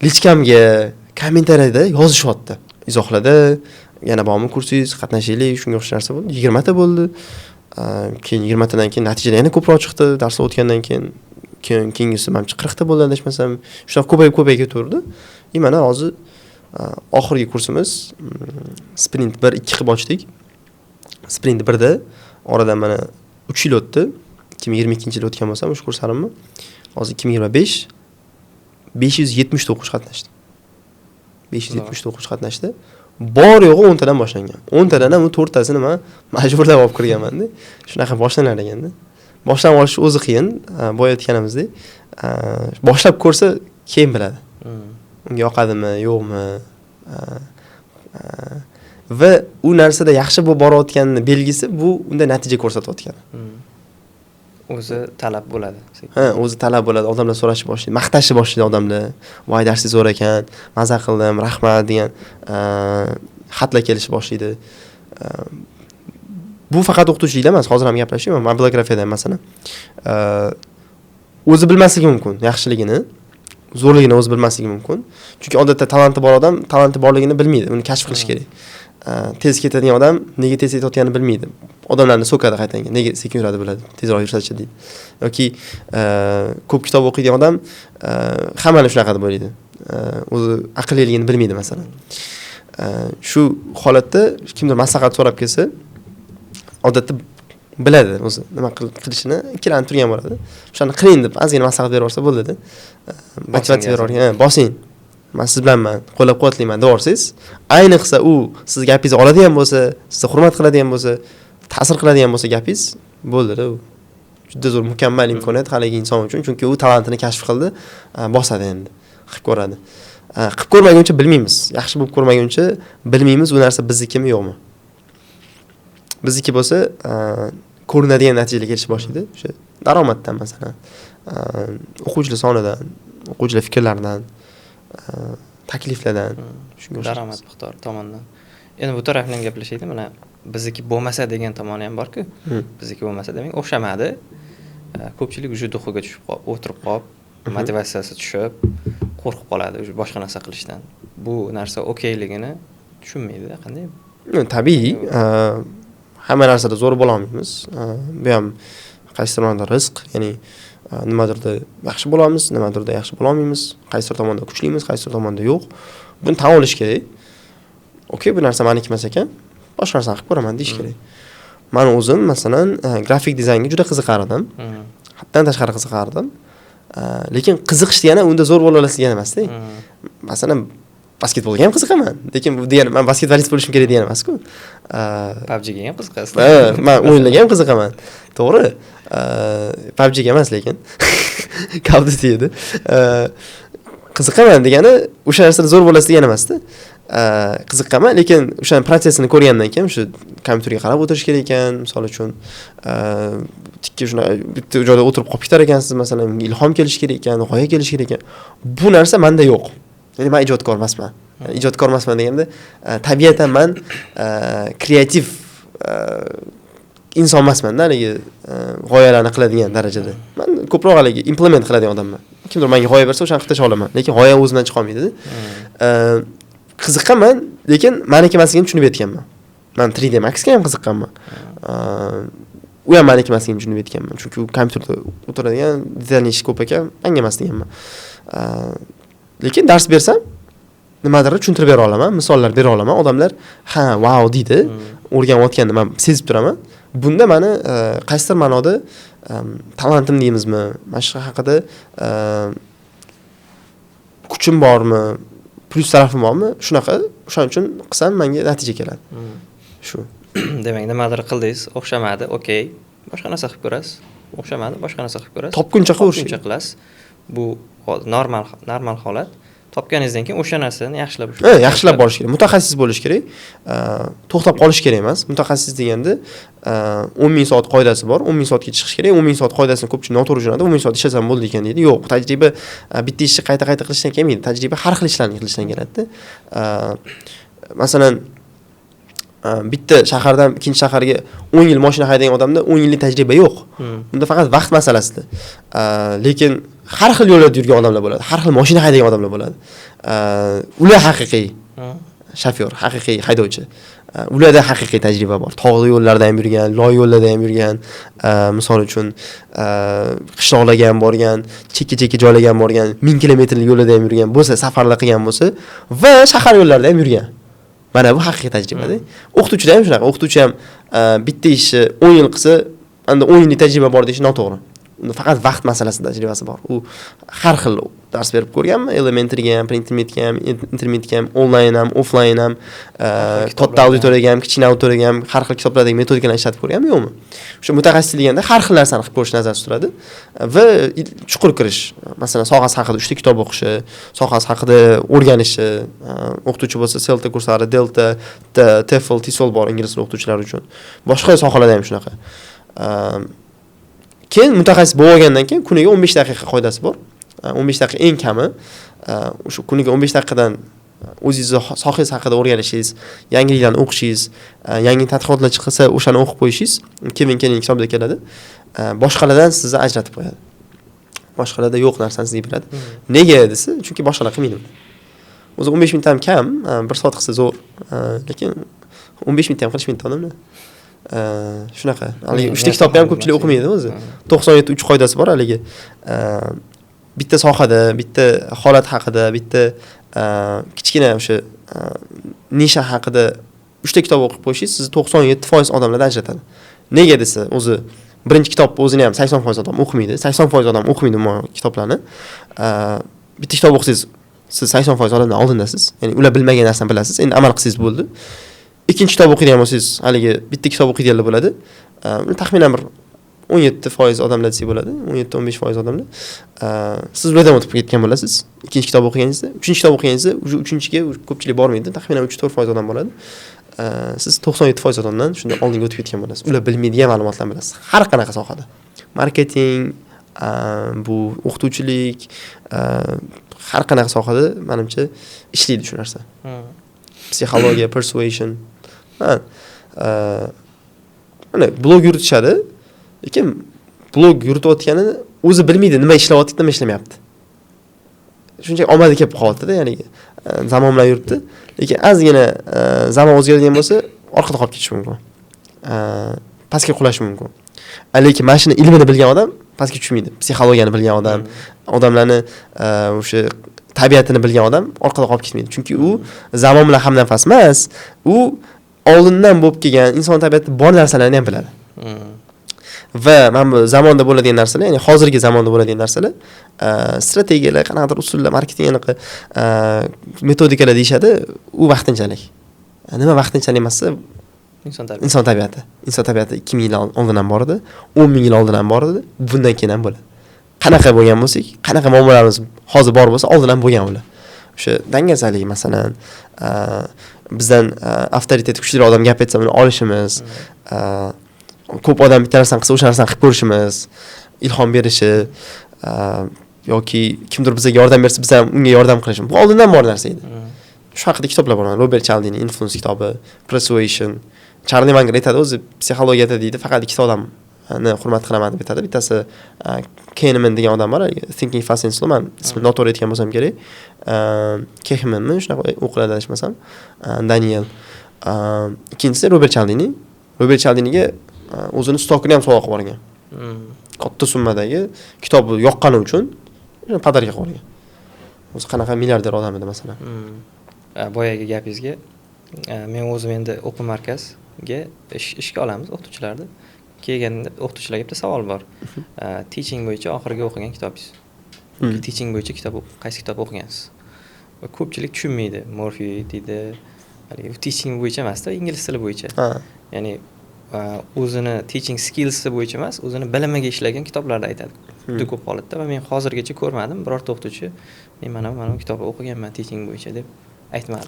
lichkamga, kommentariyada yozishyapti. Izohlarda yana bormi kursingiz, qatnashaylik, shunga o'xshash narsa bo'ldi. 20 ta bo'ldi. Keyin 20 tadan keyin natijada yana ko'proq chiqdi. Dars o'tgandan keyingisi menimcha 40 ta bo'ldi adashmasam. Shunaqa ko'payib ketaverdi. Mana hozir oxirgi kursimiz sprint 1-2 qilib ochdik. Sprint 1da oradan mana 3 yil o'tdi. 2022-yil o'tgan bo'lsam o'sha kurslarimni. Hozir 2025 570 ta o'quvchi qatnashdi. 570 ta o'quvchi qatnashdi. Bor yo'g'i 10 tadan boshlangan. 10 tadan ham 4 tasini men majburlab olib kirganman-da. Shunaqa boshlanar ekanda. Boshlab olish o'zi qiyin, boya aytganimizdek. Boshlab ko'rsa keyin biladi. Unga yoqadimi, yo'qmi? Va u narsada yaxshi bo'lib borayotganini belgisi bu unda natija ko'rsatayotgani. O'zi talab bo'ladi. O'zi talab bo'ladi. Odamlar so'rashni boshlaydi, maqtashni boshlaydi odamlar. Voy darsingiz zo'r ekan, maza qildim, rahmat degan xatlar kelishni boshlaydi. Bu faqat o'qituvchilikda emas, hozir ham gaplashyapman, men bibliografiyada masalan. O'zi bilmasligi mumkin yaxshiligini, zo'rligini o'zi bilmasligi mumkin. Chunki odatda talanti bor odam talanti borligini bilmaydi, uni kashf qilish kerak. Tez ketadigan odam nega tez ketayotganini bilmaydi. Odamlarni so'kadi qaytanga, nega sekin yuradi biladi, tezroq yursa-chi deydi. Yoki ko'p kitob o'qiydigan odam hammani shunaqa deb o'ylaydi. O'zi aqlliligini bilmaydi masalan. Shu holatda kimdir maslahat so'rab kelsa, odatda biladi o'zi nima qilishini, ikkilanib turgan bo'ladi. O'shani qiling deb ozgina maslahat berib bo'ldi-da. Motivatsiya berib, bosing. Men siz bilanman, qo'llab-quvvatlayman deyorsiz, ayniqsa u siz gapingizni oladigan bo'lsa, sizni hurmat qiladigan bo'lsa, ta'sir qiladigan bo'lsa gapingiz, bo'ldi-da u. Juda zo'r mukammal imkoniyat haligi inson uchun, chunki u talantini kashf qildi, bosadi endi, qilib ko'radi. Qilib ko'rmaguncha bilmaymiz. Yaxshi bo'lib ko'rmaguncha bilmaymiz u narsa biznikimi yo'qmi. Bizniki bo'lsa, ko'rinadigan natijaga kelish boshlaydi. O'sha daromaddan masalan, o'quvchilar sonidan, o'quvchilar fikrlaridan, takliflardan, shunga o'xshash daromad miqdori tomonidan. Endi bu tarafdan gaplashaylik, mana bizniki bo'lmasa degan tomoni ham bor-ku. Bizniki bo'lmasa demak, o'xshamadi. Ko'pchilik o'sha duxuga tushib qolib, o'tirib qolib, motivatsiyasi tushib, qo'rqib qoladi o'sha boshqa narsa qilishdan. Bu narsa okeyligini tushunmaydi, qanday? Tabiiy, hamma narsada zo'r bo'la olmaymiz. Bu ham qaysidir tomonda rizq, ya'ni nimadirda yaxshi bo'lamiz, nimadirda yaxshi bo'la olmaymiz, qaysidir tomonda kuchlimiz, qaysidir tomonda yo'q. Buni tan olish kerak. Okey, bu narsa meniki emas ekan, boshqa narsani qilib ko'raman deyish kerak. Men o'zim masalan grafik dizaynga juda qiziqardim. Haddan tashqari qiziqardim. Lekin qiziqish degani unda zo'r bo'la olasiz degani emas-da. Masalan, basketbolga ham qiziqaman, lekin bu degani men basketbolist bo'lishim kerak degani emas-ku. PUBG'ga ham qiziqasiz. Men o'yinlarga ham qiziqaman. To'g'ri. PUBG'ga emas lekin. Call of Duty edi. Qiziqaman degani o'sha narsada zo'r bo'lasiz degani emas-da. Qiziqaman, lekin o'shaning protsessini ko'rgandan keyin o'sha kompyuterga qarab o'tirish kerak ekan, misol uchun tikka shuna bitta joyda o'tirib qolib ketar ekansiz, masalan, ilhom kelish kerak ekan, g'oya kelish kerak ekan. Bu narsa menda yo'q. Ya'ni men ijodkor emasman. Ijodkor emasman deganda, tabiatan men kreativ inson emasman-da, haligi g'oyalarni qiladigan darajada. Men ko'proq haligi implement qiladigan odamman. Kimdir menga g'oya bersa, o'shani qilib tasha olaman, lekin g'oya o'zidan chiqa olmaydi-da. Qiziqaman, lekin meniki emasligini tushunib yetganman. Men 3D Maxga ham qiziqqanman. U ham meniki emasligini tushunib yetganman, chunki u kompyuterda o'tiradigan dizayn ishi ko'p ekan, menga emas deganman. Lekin dars bersam nimadir tushuntirib bera olaman, misollar bera olaman. Odamlar ha, wow deydi. O'rganayotganini men sezib turaman. Bunda meni qaysidir ma'noda talentim deymizmi, mana shu haqida kuchim bormi, plus tarafim bormi? Shunaqa, o'shaning uchun qilsam menga natija keladi. Shu. Demak, nimadir qildingiz, o'xshamadi, okey. Boshqa narsa qilib ko'rasiz. O'xshamadi, boshqa narsa qilib ko'rasiz. Topguncha qilasiz. Bu normal holat. Topganingizdan keyin o'sha narsani yaxshilab yaxshilab borish kerak. Mutaxassis bo'lish kerak. To'xtab qolish kerak emas. Mutaxassis deganda 10,000 soat qoidasi bor. 10,000 soatga chiqish kerak. 10,000 soat qoidasini ko'pchilik noto'g'ri tushunadi. 10,000 soat ishlasam bo'ldi ekan deydi. Yo'q, tajriba bitta ishni qayta-qayta qilishdan kelmaydi. Tajriba har xil ishlarni qilishdan keladi-da. Masalan, bitta shahardan ikkinchi shaharga 10 yil mashina haydaydigan odamda 10 yillik tajriba yo'q. Bunda faqat vaqt masalasida. Lekin har xil yo'llarda yurgan odamlar bo'ladi. Har xil mashina haydaydigan odamlar bo'ladi. Ular haqiqiy shofyor, haqiqiy haydovchi. Ularda haqiqiy tajriba bor. Tog'li yo'llarda ham yurgan, loy yo'llarda ham yurgan, misol uchun qishloqlarga ham borgan, chekka-chekka joylarga ham borgan, 1000 kilometrlik yo'llarda ham yurgan bo'lsa, safarlar qilgan bo'lsa va shahar yo'llarida ham yurgan. Mana bu haqiqiy tajriba-da. O'qituvchida ham shunaqa. O'qituvchi ham bitta ishni 10 yil qilsa, unda 10 yillik tajriba bor deyish noto'g'ri. Unda faqat vaqt masalasida tajribasi bor. U har xil dars berib ko'rganmi? Elementaryga ham, pre-intermediate ham, intermediate ham, onlayn ham, offlayn ham, katta auditoriyaga ham, kichkina auditoriyaga ham har xil kitoblardagi metodikalarni ishlatib ko'rganmi, yo'qmi? O'sha mutaxassis deganda har xil narsani qilib ko'rish nazarda tutiladi va chuqur kirish. Masalan, sohasi haqida 3 ta kitob o'qishi, sohasi haqida o'rganishi, o'qituvchi bo'lsa Celta kurslari, Delta, TEFL, TESOL bor ingliz tili o'qituvchilari uchun. Boshqa sohalarda ham shunaqa. Keyin mutaxassis bo'lgandan keyin kuniga 15 daqiqa qoidasi bor. 15 daqiqa eng kami. O'sha kuniga 15 daqiqadan o'zingizni sohangiz haqida o'rganishingiz, yangiliklarni o'qishingiz, yangi tadqiqotlar chiqsa, o'shani o'qib qo'yishingiz Kevin Kellyning kitobida keladi. Boshqalardan sizni ajratib qo'yadi. Boshqalarda yo'q narsani sizga beradi. Nega desa, chunki boshqalar qilmaydi. O'zi 15 minutdan kam, 1 soat qilsa zo'r. Lekin 15 minut ham qilishmaydi odamlar. Shunaqa. Haligi 3 ta kitobni ham ko'pchilik o'qimaydi o'zi. 97 3 qoidasi bor haligi. Bitta sohada, bitta holat haqida, bitta kichkina o'sha nisha haqida 3 ta kitob o'qib qo'yishingiz sizni 97% odamlardan ajratadi. Nega desa, o'zi birinchi kitob o'zini ham 80% odam o'qimaydi. 80% odam o'qimaydi bu kitoblarni. Bitta kitob o'qisangiz, siz 80% odamdan oldindasiz. Ya'ni ular bilmagan narsani bilasiz. Endi amal qilsangiz bo'ldi. Ikkinchi kitob o'qiydigan bo'lsangiz, haligi bitta kitob o'qiydiganlar bo'ladi. Taxminan bir 17% odamlar desak bo'ladi. 17-15% odamlar. Siz ulardan o'tib ketgan bo'lasiz. Ikkinchi kitob o'qiganingizda, uchinchi kitob o'qiganingizda, uje uchinchiga ko'pchilik bormaydi. Taxminan 3-4% odam bo'ladi. Siz 97% odamdan shunday oldinga o'tib ketgan bo'lasiz. Ular bilmaydigan ma'lumotlarni bilasiz. Har qanaqa sohada. Marketing, bu o'qituvchilik, har qanaqa sohada menimcha ishlaydi shu narsa. Psixologiya, persuasion. Mana blog yuritishadi. Lekin blog yuritayotganini o'zi bilmaydi, nima ishlayapti, nima ishlamayapti. Shunchaki omadi kelib qolyapti-da, ya'ni zamon bilan yuribdi. Lekin ozgina zamon o'zgargan bo'lsa, orqada qolib ketishi mumkin. Pastga qulashi mumkin. Lekin mashina ilmini bilgan odam pastga tushmaydi. Psixologiyani bilgan odam, odamlarni o'sha tabiatini bilgan odam orqada qolib ketmaydi. Chunki u zamon bilan hamnafas emas, u oldindan bo'lib kelgan inson tabiatida bor narsalarni ham biladi. Va mana bu zamonda bo'ladigan narsalar, ya'ni hozirgi zamonda bo'ladigan narsalar, strategiyalar, qanaqadir usullar, marketing aniq metodikalar deyshadi, u vaqtinchalik. Nima vaqtinchalik emassa, inson tabiati. Inson tabiati 2000 yil oldin ham bor edi, 10 ming yil oldin ham bor edi, bundan keyin ham bo'ladi. Qanaqa bo'lgan bo'lsak, qanaqa muammolarimiz hozir bor bo'lsa, oldin ham bo'lgan ular. O'sha dangasalik, masalan, bizdan avtoritet kuchli odam gap aytsa, uni olishimiz, ko'p odam bitta narsani qilsa, o'sha narsani qilib ko'rishimiz, ilhom berishi, yoki kimdir bizga yordam bersa, biz ham unga yordam qilishimiz. Bu oldindan bor narsa edi. Shu haqida kitoblar bor. Robert Cialdini Influence kitobi, Persuasion. Charlie Munger aytadi, o'zi psixologiyada deydi, faqat ikkita odamni hurmat qilaman deb aytadi. Bittasi Kahneman degan odam bor, Thinking Fast and Slow, men ismini noto'g'ri aytgan bo'lsam kerak. Kahnemanmi, shunaqa o'qiladi adashmasam. Daniel. Ikkinchisi Robert Cialdini. Robert Cialdiniga o'zini stokini ham sovg'a qilib yuborgan. Katta summadagi kitobni yoqqani uchun padarga qo'ygan. O'zi qanaqa milliarder odam edi masalan? Boyagi gapingizga men o'zim endi o'quv markaziga ishga olamiz o'qituvchilarni. Kelganda o'qituvchilarga bitta savol bor. Teaching bo'yicha oxirgi o'qigan kitobingiz. Teaching bo'yicha qaysi kitob o'qigansiz? Va ko'pchilik tushunmaydi. Morphy deydi. Haligi teaching bo'yicha emas-da, ingliz tili bo'yicha. Ya'ni o'zini teaching skills bo'yicha emas, o'zini bilimiga ishlagan kitoblarda aytadi. Juda ko'p holatda va men hozirgacha ko'rmadim birorta o'qituvchi men mana bu kitobni o'qiganman teaching bo'yicha deb aytmadi.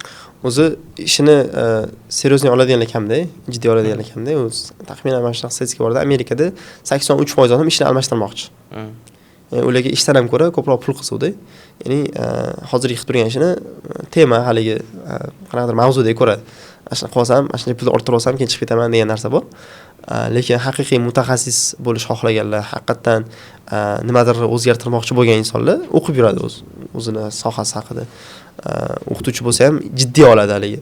O'zi ishini seriozniy oladiganlar kamda, jiddiy oladiganlar kamda. O'zi taxminan mana shunaqa statistika borda Amerikada 83% odam ishni almashtirmoqchi. Ya'ni ularga ishdan ham ko'ra ko'proq pul qisuvdi. Ya'ni hozirgi qilib turgan ishini tema haligi qanaqadir mavzuga ko'ra ashuna qilsam, ashuncha pul orttira olsam, keyin chiqib ketaman degan narsa bor. Lekin haqiqiy mutaxassis bo'lish xohlaganlar, haqiqatan nimadir o'zgartirmoqchi bo'lgan insonlar o'qib yuradi o'zini sohasi haqida. O'qituvchi bo'lsa ham jiddiy oladi haligi.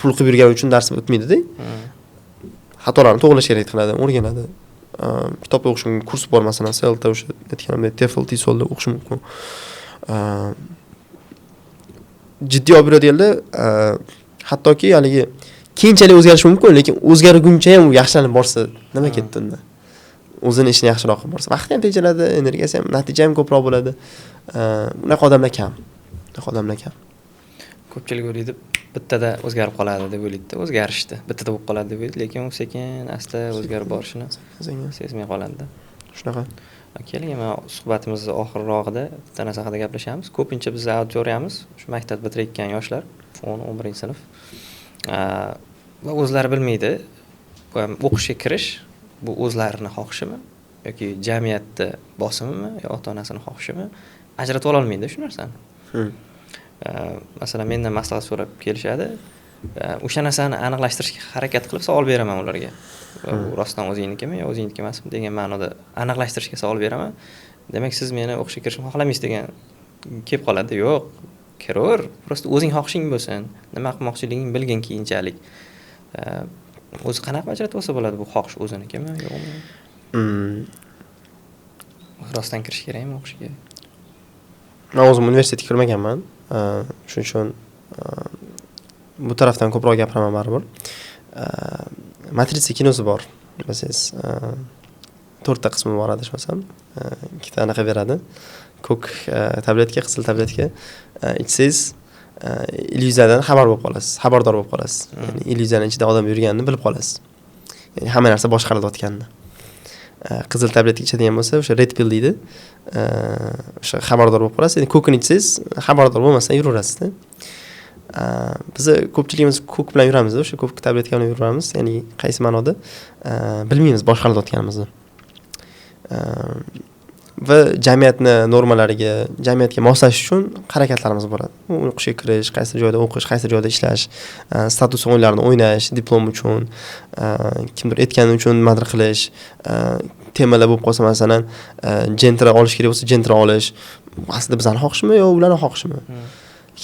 Pul qilib yurgani uchun dars o'tmaydi-da. Xatolarni to'g'rilash kerak qiladi, o'rganadi. Kitob o'qish mumkin, kurs bor masalan, CELTA o'sha aytganimdek TEFL, TESOLda o'qish mumkin. Jiddiy olib yuradiganlar hattoki haligi keyinchalik o'zgarishi mumkin, lekin o'zgarguncha ham u yaxshilanib borsa, nima ketdi unda? O'zini ishini yaxshiroq qilib borsa, vaqti ham tejaladi, energiyasi ham, natija ham ko'proq bo'ladi. Unaqa odamlar kam. Ko'pchilik o'ylaydi, bittada o'zgarib qoladi deb o'ylaydi-da, o'zgarishdi. Bittada bo'lib qoladi deb o'ylaydi, lekin u sekin asta o'zgarib borishini sezmay qoladi-da. Shunaqa. Keling, mana suhbatimiz oxirrog'ida bitta narsa haqida gaplashamiz. Ko'pincha biz auditoriyamiz shu maktab bitirayotgan yoshlar, 10-11-sinf. Va o'zlari bilmaydi, o'qishga kirish bu o'zlarini xohishimi yoki jamiyatda bosimimi yo ota-onasini xohishimi ajratib ola olmaydi shu narsani. Masalan, mendan maslahat so'rab kelishadi. O'sha narsani aniqlashtirishga harakat qilib savol beraman ularga. Bu rostdan o'zingiznikimi yo o'zingizniki emasmi degan ma'noda aniqlashtirishga savol beraman. Demak, siz meni o'qishga kirishimni xohlamaysiz degan kelib qoladi. Yo'q, kiraver. Prosta o'zing xohishing bo'lsin. Nima qilmoqchiligingni bilgin keyinchalik. O'zi qanaqa ajratib olsa bo'ladi bu xohish o'zinikimi yo'qmi? Rostdan kirish kerakmi o'qishga? Men o'zim universitetga kirmaganman. Shuning uchun bu tarafdan ko'proq gapiraman baribir. Matrica kinosi bor. Bilsangiz, 4 ta qismi bor adashmasam. Ikkita anaqa beradi. Ko'k tabletka, qizil tabletka. Ichsangiz illyuziyadan xabardor bo'lib qolasiz. Ya'ni illyuziyaning ichida odam yurganini bilib qolasiz. Ya'ni hamma narsa boshqarilayotganini. Qizil tabletka ichadigan bo'lsa, o'sha red pill deydi. O'sha xabardor bo'lib qolasiz. Ya'ni ko'kni ichsangiz, xabardor bo'lmasdan yuraverasiz-da. Biz ko'pchiligimiz ko'k bilan yuramiz, o'sha ko'k tabletka bilan yuramiz. Ya'ni qaysi ma'noda bilmaymiz boshqarilayotganimizni. Va jamiyatni normalariga, jamiyatga moslashish uchun harakatlarimiz bo'ladi. O'qishga kirish, qaysi joyda o'qish, qaysi joyda ishlash, status o'yinlarini o'ynash, diplom uchun, kimdir aytgani uchun nimadir qilish, temalar bo'lib qolsa masalan, gentra olish kerak bo'lsa, gentra olish. Aslida bizning xohishmi yo ularning xohishmi?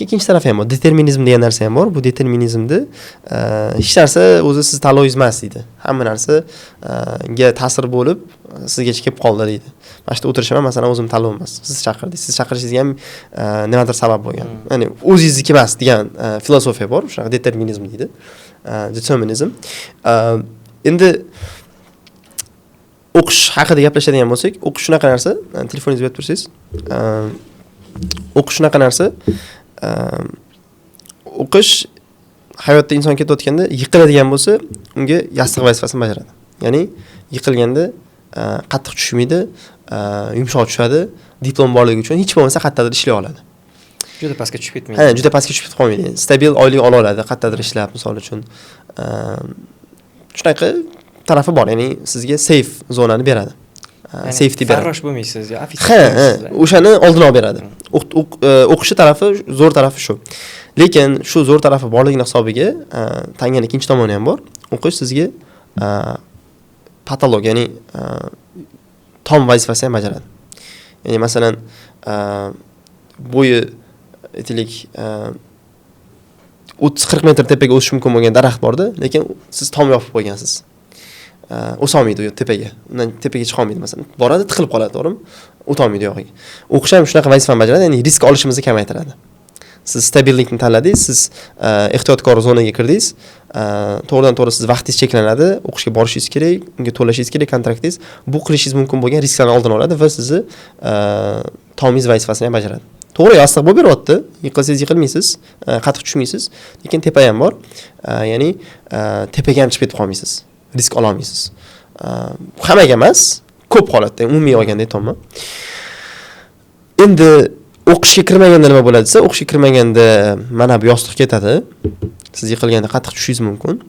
Ikkinchi taraf ham bor, determinizm degan narsa ham bor. Bu determinizmda hech narsa o'zi siz tanlovingiz emas deydi. Hamma narsa ga ta'sir bo'lib sizgacha kelib qoldi deydi. Mana shu o'tirishim ham masalan o'zim tanlov emas. Siz chaqirdingiz. Siz chaqirishingizga ham nimadir sabab bo'lgan. Ya'ni o'zingizniki emas degan filosofiya bor. Shunaqa determinizm deydi. Determinizm. Endi o'qish haqida gaplashadigan bo'lsak, o'qish shunaqa narsa, telefoningizni berib tursangiz, o'qish shunaqa narsa, o'qish hayotda inson ketayotganda yiqiladigan bo'lsa, unga yostiq vazifasini bajaradi. Ya'ni yiqilganda qattiq tushmaydi, yumshoq tushadi, diplom borligi uchun hech bo'lmasa qayerdadir ishlay oladi. Juda pastga tushib ketmaydi. Ha, juda pastga tushib qolmaydi. Stabil oylik ola oladi, qayerdadir ishlab, misol uchun. Shunaqa tarafi bor, ya'ni sizga safe zonani beradi. Safety beradi. Farrosh bo'lmaysiz yo, afisha. O'shani oldini olib beradi. O'qishi tarafi, zo'r tarafi shu. Lekin shu zo'r tarafi borligini hisobiga tangan ikkinchi tomoni ham bor. O'qish sizga patolog, ya'ni tom vazifasini ham bajaradi. Ya'ni masalan, bo'yi aytaylik 30-40 metr tepaga o'sish mumkin bo'lgan daraxt borda, lekin siz tom yopib qo'ygansiz. o'solmaydi u tepaga. Undan tepaga chiqa olmaydi masalan. Boradi, tiqilib qoladi, to'g'rimi? O'ta olmaydi yog'iga. O'qish ham shunaqa vazifani bajaradi, ya'ni risk olishimizni kamaytiradi. Siz stabillikni tanladingiz, siz ehtiyotkor zonaga kirdingiz, to'g'ridan-to'g'ri siz vaqtingiz cheklanadi, o'qishga borishingiz kerak, unga to'lashingiz kerak kontraktingiz. Bu qilishingiz mumkin bo'lgan risklarni oldini oladi va sizni tomiz vazifasini ham bajaradi. To'g'ri, yostiq bo'lib beryapti. Yiqilsangiz yiqilmaysiz, qattiq tushmaysiz, lekin tepa ham bor. Ya'ni tepaga ham chiqib ketib qolmaysiz. Risk ola olmaysiz. Hammaga emas, ko'p holatda, umumiy olganda aytaman. Endi o'qishga kirmaganda nima bo'ladi desa, o'qishga kirmaganda mana bu yostiq ketadi. Siz yiqilganda qattiq tushishingiz mumkin.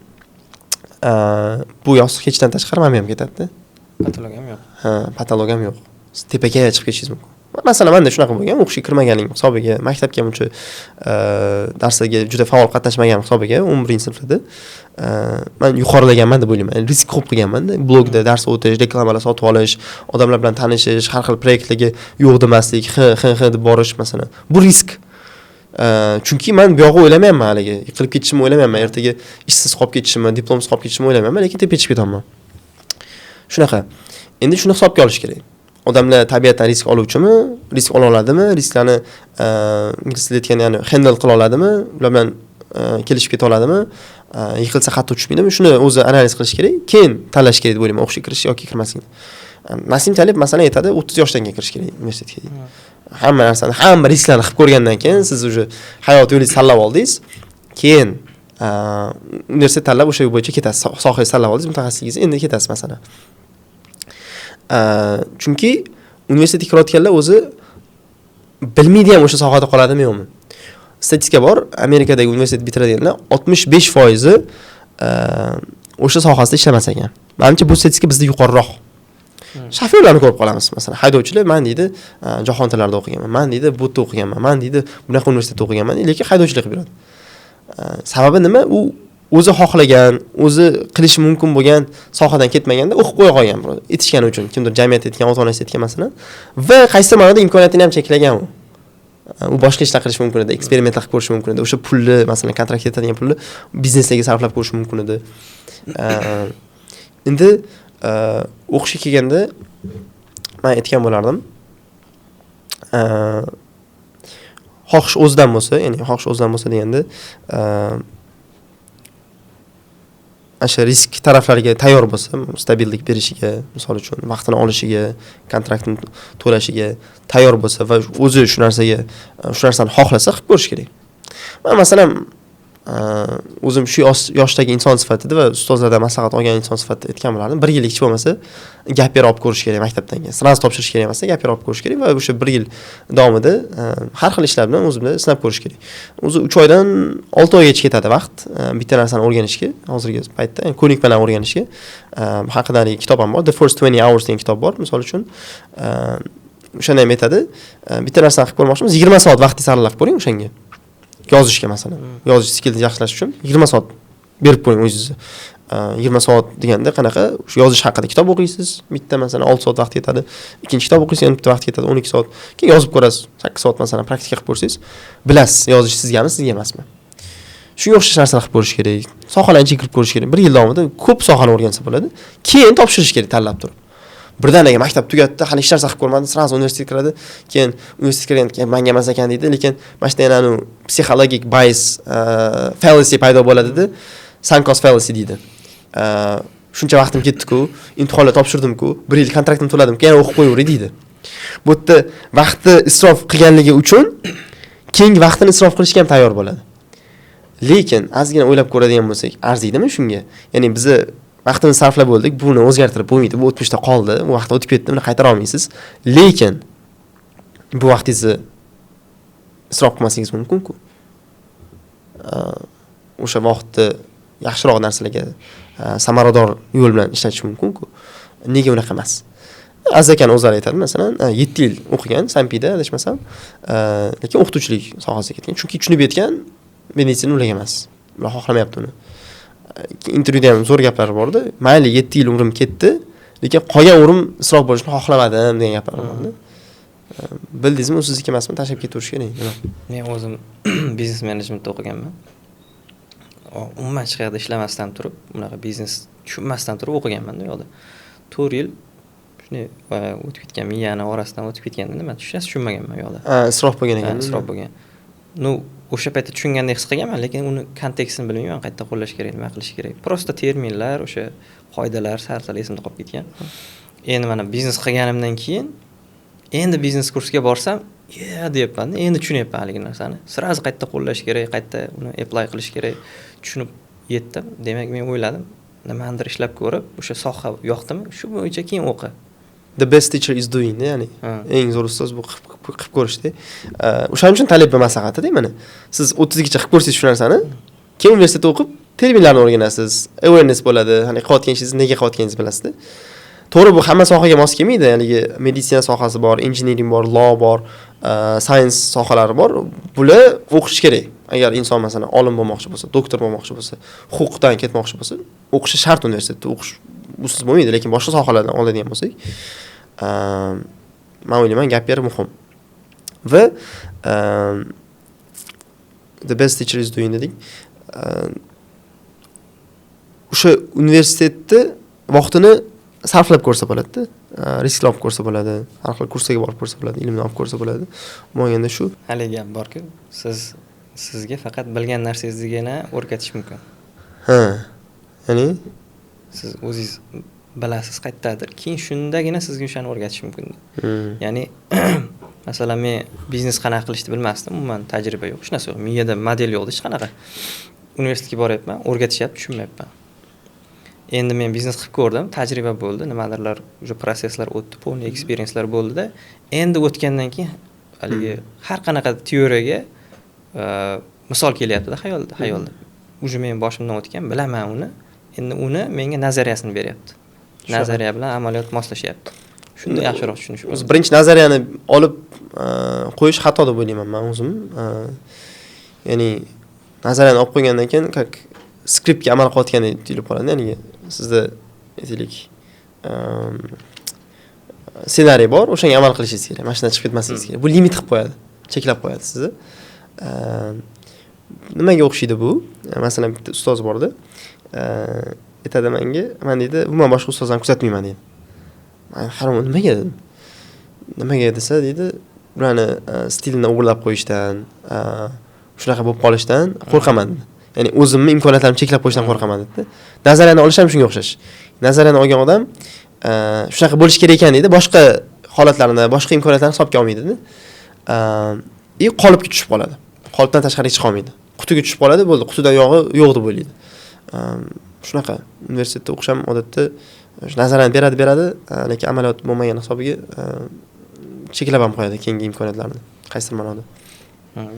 Bu yostiq hechdan tashqari mana ham ketadi-da. Patolog ham yo'q. Patolog ham yo'q. Siz tepaga chiqib ketishingiz mumkin. Masalan, menda shunaqa bo'lgan, o'qishga kirmaganlik hisobiga, maktabga ham uncha darslarga juda faol qatnashmagan hisobiga 11-sinfda men yuqorilaganman deb o'ylayman. Risk ko'p qilganman-da. Blogda dars o'tish, reklamalar sotib olish, odamlar bilan tanishish, har xil proyektlarga yo'q demaslik, deb borish masalan. Bu risk. Chunki men bu yo'g'i o'ylamayapman haligi. Yiqilib ketishimni o'ylamayapman. Ertaga ishsiz qolib ketishimni, diplomsiz qolib ketishimni o'ylamayapman, lekin tepaga chiqib ketaman. Shunaqa. Endi shuni hisobga olish kerak. Odamlar tabiatan risk oluvchimi, risk ola oladimi, risklarni ingliz tilida aytganda ya'ni handle qila oladimi, ular bilan kelishib keta oladimi, yiqilsa qattiq tushmaydimi, shuni o'zi analiz qilish kerak, keyin tanlash kerak deb o'ylayman, o'qishga kirish yoki kirmaslikni. Nasim Talib masalan aytadi, 30 yoshdan keyin kirish kerak universitetga. Hamma narsani, hamma risklarni qilib ko'rgandan keyin siz uje hayot yo'lingizni tanlab oldingiz, keyin universitet tanlab o'sha yo'l bo'yicha ketasiz, sohangizni tanlab oldingiz, mutaxassisligingizni endi ketasiz masalan. Chunki universitetga kirayotganlar o'zi bilmaydi ham o'sha sohada qoladimi yo'qmi. Statistika bor, Amerikadagi universitet bitiradiganlar 65% o'sha sohasida ishlamas ekan. Menimcha bu statistika bizda yuqoriroq. Shofyorlarni ko'rib qolamiz, masalan, haydovchilar men deydi jahon tillarida o'qiganman, men deydi botda o'qiganman, men deydi bunaqa universitetda o'qiganman, lekin haydovchilik qilib yuradi. Sababi nima? U o'zi xohlagan, o'zi qilish mumkin bo'lgan sohadan ketmaganda o'qib qo'ya qolgan, etishgani uchun, kimdir jamiyat etgan, ota-onasi etgan masalan, va qaysi ma'noda imkoniyatini ham cheklagan u. U boshqa ishlar qilish mumkin edi, eksperimentlar qilib ko'rish mumkin edi. O'sha pulni, masalan, kontrakt etadigan pulni biznesga sarflab ko'rish mumkin edi. Endi o'qishga kelganda men aytgan bo'lardim. Xohish o'zidan bo'lsa, ya'ni xohish o'zidan bo'lsa deganda o'sha risk taraflariga tayyor bo'lsa, stabillik berishiga, misol uchun vaqtini olishiga, kontraktni to'lashiga tayyor bo'lsa va o'zi shu narsani xohlasa qilib ko'rish kerak. Men masalan o'zim shu yoshdagi inson sifatida va ustozlardan maslahat olgan inson sifatida aytgan bo'lardim. 1 yillik hech bo'lmasa gap berib olib ko'rish kerak maktabdan keyin. Sraz topshirish kerak emas, gap berib olib ko'rish kerak va o'sha 1 yil davomida har xil ishlar bilan o'zimni sinab ko'rish kerak. O'zi 3 oydan 6 oygacha ketadi vaqt bitta narsani o'rganishga, hozirgi paytda, ya'ni ko'nik bilan o'rganishga. Haqidagi kitob ham bor, The First 20 Hours degan kitob bor, misol uchun. O'shani ham aytadi, bitta narsani qilib ko'rmoqchimiz, 20 soat vaqtingizni sarflab ko'ring o'shanga. Yozishga masalan, yozish skillni yaxshilash uchun 20 soat berib qo'ying o'zingizni. 20 soat deganda qanaqa? Shu yozish haqida kitob o'qiysiz, bitta masalan 6 soat vaqt ketadi. Ikkinchi kitob o'qiysiz, yana bitta vaqt ketadi 12 soat. Keyin yozib ko'rasiz, 8 soat masalan praktika qilib ko'rsangiz, bilasiz yozish sizgami, sizga emasmi. Shunga o'xshash narsalar qilib ko'rish kerak. Sohalarni kirib ko'rish kerak. 1 yil davomida ko'p sohani o'rgansa bo'ladi. Keyin topshirish kerak tanlab turib. Birdaniga maktab tugatdi, hali hech narsa qilib ko'rmadi, sraz universitetga kiradi. Keyin universitetga kirganda keyin menga emas ekan deydi, lekin mana shunday yana psixologik bias fallacy paydo bo'ladi-da. Sunk cost fallacy deydi. Shuncha vaqtim ketdi-ku, imtihonlar topshirdim-ku, 1 yil kontraktni to'ladim, keyin o'qib qo'yaveray deydi. Bu yerda vaqtni isrof qilganligi uchun keyingi vaqtini isrof qilishga ham tayyor bo'ladi. Lekin ozgina o'ylab ko'radigan bo'lsak, arziydimi shunga? Ya'ni biz vaqtimizni sarflab bo'ldik, buni o'zgartirib bo'lmaydi, bu o'tmishda qoldi, bu vaqt o'tib ketdi, buni qaytara olmaysiz. Lekin bu vaqtingizni isrof qilmasligingiz mumkin-ku. O'sha vaqtni yaxshiroq narsalarga samarador yo'l bilan ishlatish mumkin-ku. Nega unaqa emas? Azakan o'zlari aytadi, masalan, 7 yil o'qigan, Sanpida adashmasam, lekin o'qituvchilik sohasiga ketgan. Chunki tushunib yetgan meditsina ulagan emas. Ular xohlamayapti uni. Intervyuda ham zo'r gaplar bordi. Mayli 7 yil umrim ketdi, lekin qolgan umrim isrof bo'lishni xohlamadim degan gaplar bordi. Bildingizmi, u sizniki emasmi, tashlab ketaverish kerak. Nima? Men o'zim biznes menejmentda o'qiganman. Umuman hech qayerda ishlamasdan turib, bunaqa biznes tushunmasdan turib o'qiganman-da u yoqda. 4 yil shunday o'tib ketgan, miyani orasidan o'tib ketganda nima tushunmaganman u yoqda. Isrof bo'lgan ekan. Isrof bo'lgan. O'sha paytda tushungandek his qilganman, lekin uni kontekstini bilmayman, qayerda qo'llash kerak, nima qilish kerak. Prosta terminlar, o'sha qoidalar sal esimda qolib ketgan. Endi mana biznes qilganimdan keyin endi biznes kursiga borsam, deyapman, endi tushunyapman haligi narsani. Sirazi qayerda qo'llash kerak, qayerda uni apply qilish kerak tushunib yetdim. Demak, men o'yladim, nimadir ishlab ko'rib, o'sha soha yoqdimi, shu bo'yicha keyin o'qi. The best teacher is doing, ya'ni eng zo'r ustoz bu qilib ko'rishda. O'shaning uchun talab maslahati-da mana. Siz 30 gacha qilib ko'rsangiz shu narsani, keyin universitetda o'qib, terminlarni o'rganasiz, awareness bo'ladi, hani qilayotgan ishingizni nega qilayotganingizni bilasizda. To'g'ri, bu hamma sohaga mos kelmaydi. Ya'ni meditsina sohasi bor, engineering bor, law bor, science sohalari bor. Bular o'qish kerak. Agar inson masalan olim bo'lmoqchi bo'lsa, doktor bo'lmoqchi bo'lsa, huquqdan ketmoqchi bo'lsa, o'qishi shart universitetda o'qish usiz bo'lmaydi, lekin boshqa sohalardan oladigan bo'lsak, men o'ylayman gap beri muhim. Va the best teacher is doing dedik. O'sha universitetda vaqtini sarflab ko'rsa bo'ladi-da, risklar olib ko'rsa bo'ladi, har xil kurslarga borib ko'rsa bo'ladi, ilmni olib ko'rsa bo'ladi. Bo'lganda shu haligi gap borku, sizga faqat bilgan narsangizgina o'rgatish mumkin. Ya'ni siz o'zingiz bilasiz qayerdadir, keyin shundagina sizga o'shani o'rgatish mumkin. Ya'ni masalan men biznes qanaqa qilishni bilmasdim, umuman tajriba yo'q, hech narsa yo'q, miyada model yo'q, hech qanaqa. Universitetga boryapman, o'rgatishyapti, tushunmayapman. Endi men biznes qilib ko'rdim, tajriba bo'ldi, nimadirlar, o'sha proseslar o'tdi, polniy experiencelar bo'ldi-da, endi o'tgandan keyin haligi har qanaqa teoriyaga misol kelyapti-da xayolda. Uje men boshimdan o'tgan, bilaman uni. Endi uni menga nazariyasini beryapti. Nazariya bilan amaliyot moslashyapti. Shunda yaxshiroq tushunish. O'zi birinchi nazariyani olib qo'yish xato deb o'ylayman men o'zim. Ya'ni nazariyani olib qo'ygandan keyin как skriptga amal qilayotgandek tuyulib qoladi. Ya'ni sizda aytaylik ssenariy bor, o'shanga amal qilishingiz kerak. Mashinadan chiqib ketmasligingiz kerak. Bu limit qilib qo'yadi, cheklab qo'yadi sizni. Nimaga o'xshaydi bu? Masalan, bitta ustoz bordi. Aytadi menga, men deydi, umuman boshqa ustozlarni kuzatmayman deydi. Men harom nimaga dedim. Nimaga desa deydi, ularni stilini o'g'irlab qo'yishdan, shunaqa bo'lib qolishdan qo'rqaman dedi. Ya'ni o'zimni imkoniyatlarimni cheklab qo'yishdan qo'rqaman dedi. Nazariyani olish ham shunga o'xshash. Nazariyani olgan odam shunaqa bo'lish kerak ekan deydi, boshqa holatlarni, boshqa imkoniyatlarni hisobga olmaydi dedi. Qolipga tushib qoladi. Qolipdan tashqariga chiqa olmaydi. Qutiga tushib qoladi, bo'ldi, qutidan yog'i yo'q deb o'ylaydi. Shunaqa universitetda o'qish ham odatda nazariyani beradi, lekin amaliyot bo'lmagan hisobiga cheklab ham qo'yadi keyingi imkoniyatlarni. Qaysidir ma'noda.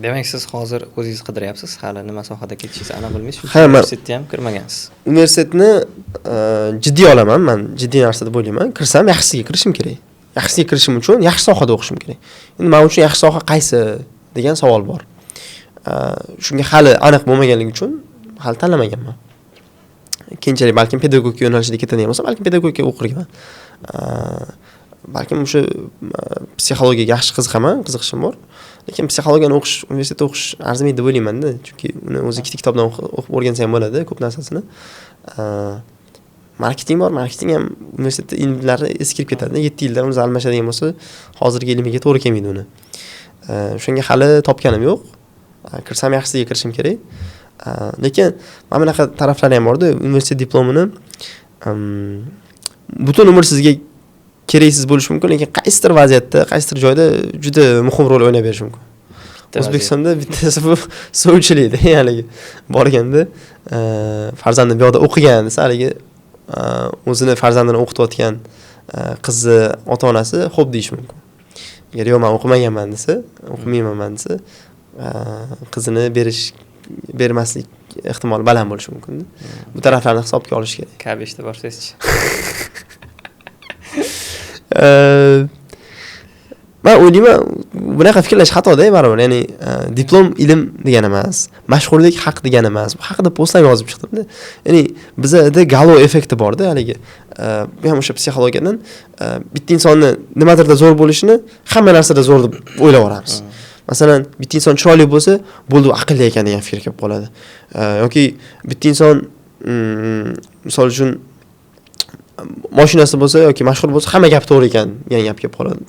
Demak, siz hozir o'zingiz qidiryapsiz, hali nima sohada ketishingizni aniq bilmaysiz. Universitetga ham kirmagansiz. Universitetni jiddiy olaman, men jiddiy narsa deb o'ylayman. Kirsam yaxshisiga kirishim kerak. Yaxshisiga kirishim uchun yaxshi sohada o'qishim kerak. Endi men uchun yaxshi soha qaysi degan savol bor. Shunga hali aniq bo'lmaganligi uchun hali tanlamaganman. Keyinchalik balkim pedagogika yo'nalishida ketadigan bo'lsa, balkim pedagogika o'qirman. Balkim o'sha psixologiyaga yaxshi qiziqishim bor. Lekin psixologiyani o'qish, universitetda o'qish arzimaydi deb o'ylayman-da, chunki uni o'zi ikkita kitobdan o'qib o'rgansa ham bo'ladi, ko'p narsasini. Marketing bor, marketing ham universitetda ilmlari eskirib ketadi. 7 yilda o'zi almashadigan bo'lsa, hozirgi ilmiga to'g'ri kelmaydi uni. Shunga hali topganim yo'q. Kirsam yaxshisiga kirishim kerak. Lekin mana bunaqa taraflari ham bor-da, universitet diplomini butun umr sizga keraksiz bo'lishi mumkin, lekin qaysidir vaziyatda, qaysidir joyda juda muhim rol o'ynab berishi mumkin. O'zbekistonda bittasi bu sovchilikda, ya'ni borganda farzandim bu yoqda o'qigan desa, haligi o'zini farzandini o'qitayotgan qizni ota-onasi xo'p deyish mumkin. Agar yo'q, men o'qimaganman desa, o'qimayman desa, qizini bermaslik ehtimoli baland bo'lishi mumkin. Bu taraflarni hisobga olish kerak. Kabishda borsangizchi. Men o'ylayman, bunaqa fikrlash xatoda, baribir. Ya'ni diplom ilm degani emas, mashhurlik haq degani emas. Bu haqida postlar yozib chiqdim-da. Ya'ni bizda galo effekti bor-da, haligi. Bu ham o'sha psixologiyadan bitta insonni nimadirda zo'r bo'lishini hamma narsada zo'r deb o'ylab olamiz. Masalan, bitta inson chiroyli bo'lsa, bo'ldi, aqlli ekan degan fikr kelib qoladi. Yoki bitta inson misol uchun mashinasi bo'lsa yoki mashhur bo'lsa hamma gap to'g'ri ekan degan gap kelib qoladi.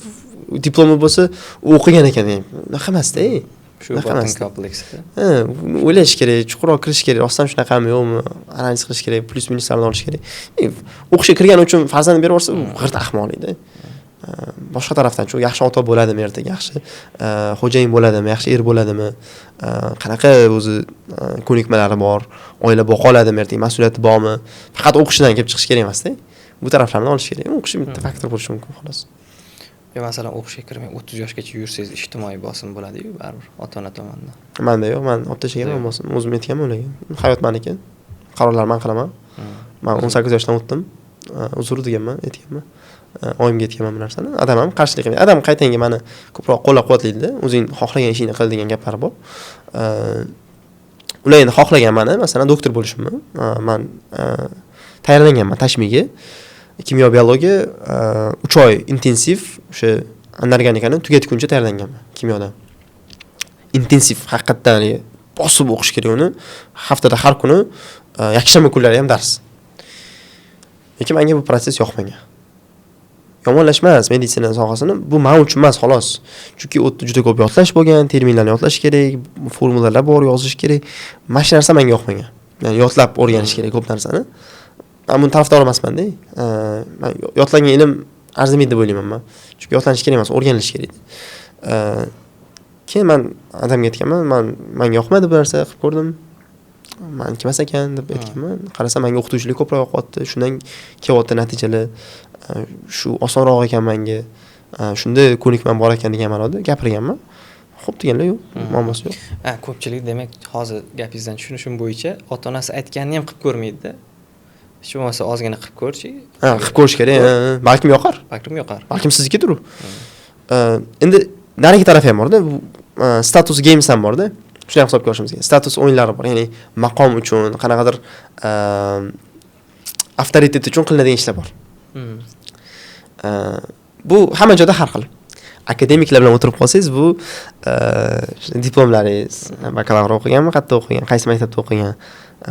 Diplomi bo'lsa u o'qigan ekan degan. Unaqa emas-da. Shu botin kompleksida. O'ylash kerak, chuqurroq kirish kerak. Rostdan shunaqami yo'qmi? Analiz qilish kerak, plyus minuslarni olish kerak. O'qishga kirgan uchun farzand berib yuborsa, u g'irt ahmoqlikda. Boshqa tarafdan chu yaxshi ota bo'ladimi ertaga, yaxshi xo'jayin bo'ladimi, yaxshi er bo'ladimi, qanaqa o'zi ko'nikmalari bor, oila boqa oladimi, ertaga mas'uliyati bormi? Faqat o'qishidan kelib chiqish kerak emas-da. Bu taraflarni olish kerak. O'qish bitta faktor bo'lishi mumkin xolos. Yo, masalan, o'qishga kirmay 30 yoshgacha yursangiz ijtimoiy bosim bo'ladi-yu, baribir ota-ona tomonidan. Menda yo'q, men olib tashlaganman bosim. O'zim aytganman ularga. Hayot meniki. Qarorlarni men qilaman. Men 18 yoshdan o'tdim. Uzr deganman, aytganman. Oyimga aytganman bu narsani. Adam ham qarshilik qilmaydi. Adam qaytanga meni ko'proq qo'llab-quvvatlaydi-da. O'zing xohlagan ishingni qil degan gaplar bor. Ular endi xohlagan meni, masalan, doktor bo'lishimni. Men tayyorlanganman tashmiga. Kimyo biologiya 3 oy intensiv o'sha anorganikani tugatguncha tayyorlanganman kimyodan. Intensiv haqiqatdan bosib o'qish kerak uni. Haftada har kuni yakshanba kunlari ham dars. Lekin menga bu proses yoqmagan. Yomonlashmas meditsina sohasini, bu men uchun emas xolos. Chunki u juda ko'p yodlash bo'lgan, terminlarni yodlash kerak, formulalar bor, yozish kerak. Mana shu narsa menga yoqmagan. Ya'ni yodlab o'rganish kerak ko'p narsani. Men buni tarafdor emasman-da. Men yodlangan ilm arzimaydi deb o'ylayman men. Chunki yodlanish kerak emas, o'rganilish kerak. Keyin men adamga aytganman, menga yoqmadi bu narsa, qilib ko'rdim. Men emas ekan deb aytganman. Qarasam menga o'qituvchilik ko'proq yoqyapti. Shundan kelyapti natijalar. Shu osonroq ekan menga. Shunda ko'nikman bor ekan degan ma'noda gapirganman. Xo'p deganlar yo'q, muammosi yo'q. Ko'pchilik demak hozir gapingizdan tushunishim bo'yicha ota-onasi aytganini ham qilib ko'rmaydi-da. Hech bo'lmasa ozgina qilib ko'rchi. Qilib ko'rish kerak. Balkim yoqar. Balkim siznikidir u. Endi narigi tarafi ham bor-da. Bu status games ham bor-da. Shuni ham hisobga olishimiz kerak. Status o'yinlari bor. Ya'ni maqom uchun, qanaqadir avtoritet uchun qilinadigan ishlar bor. Bu hamma joyda har xil. Akademiklar bilan o'tirib qolsangiz, bu diplomlaringiz, bakalavr o'qiganmi, qayerda o'qigan, qaysi maktabda o'qigan,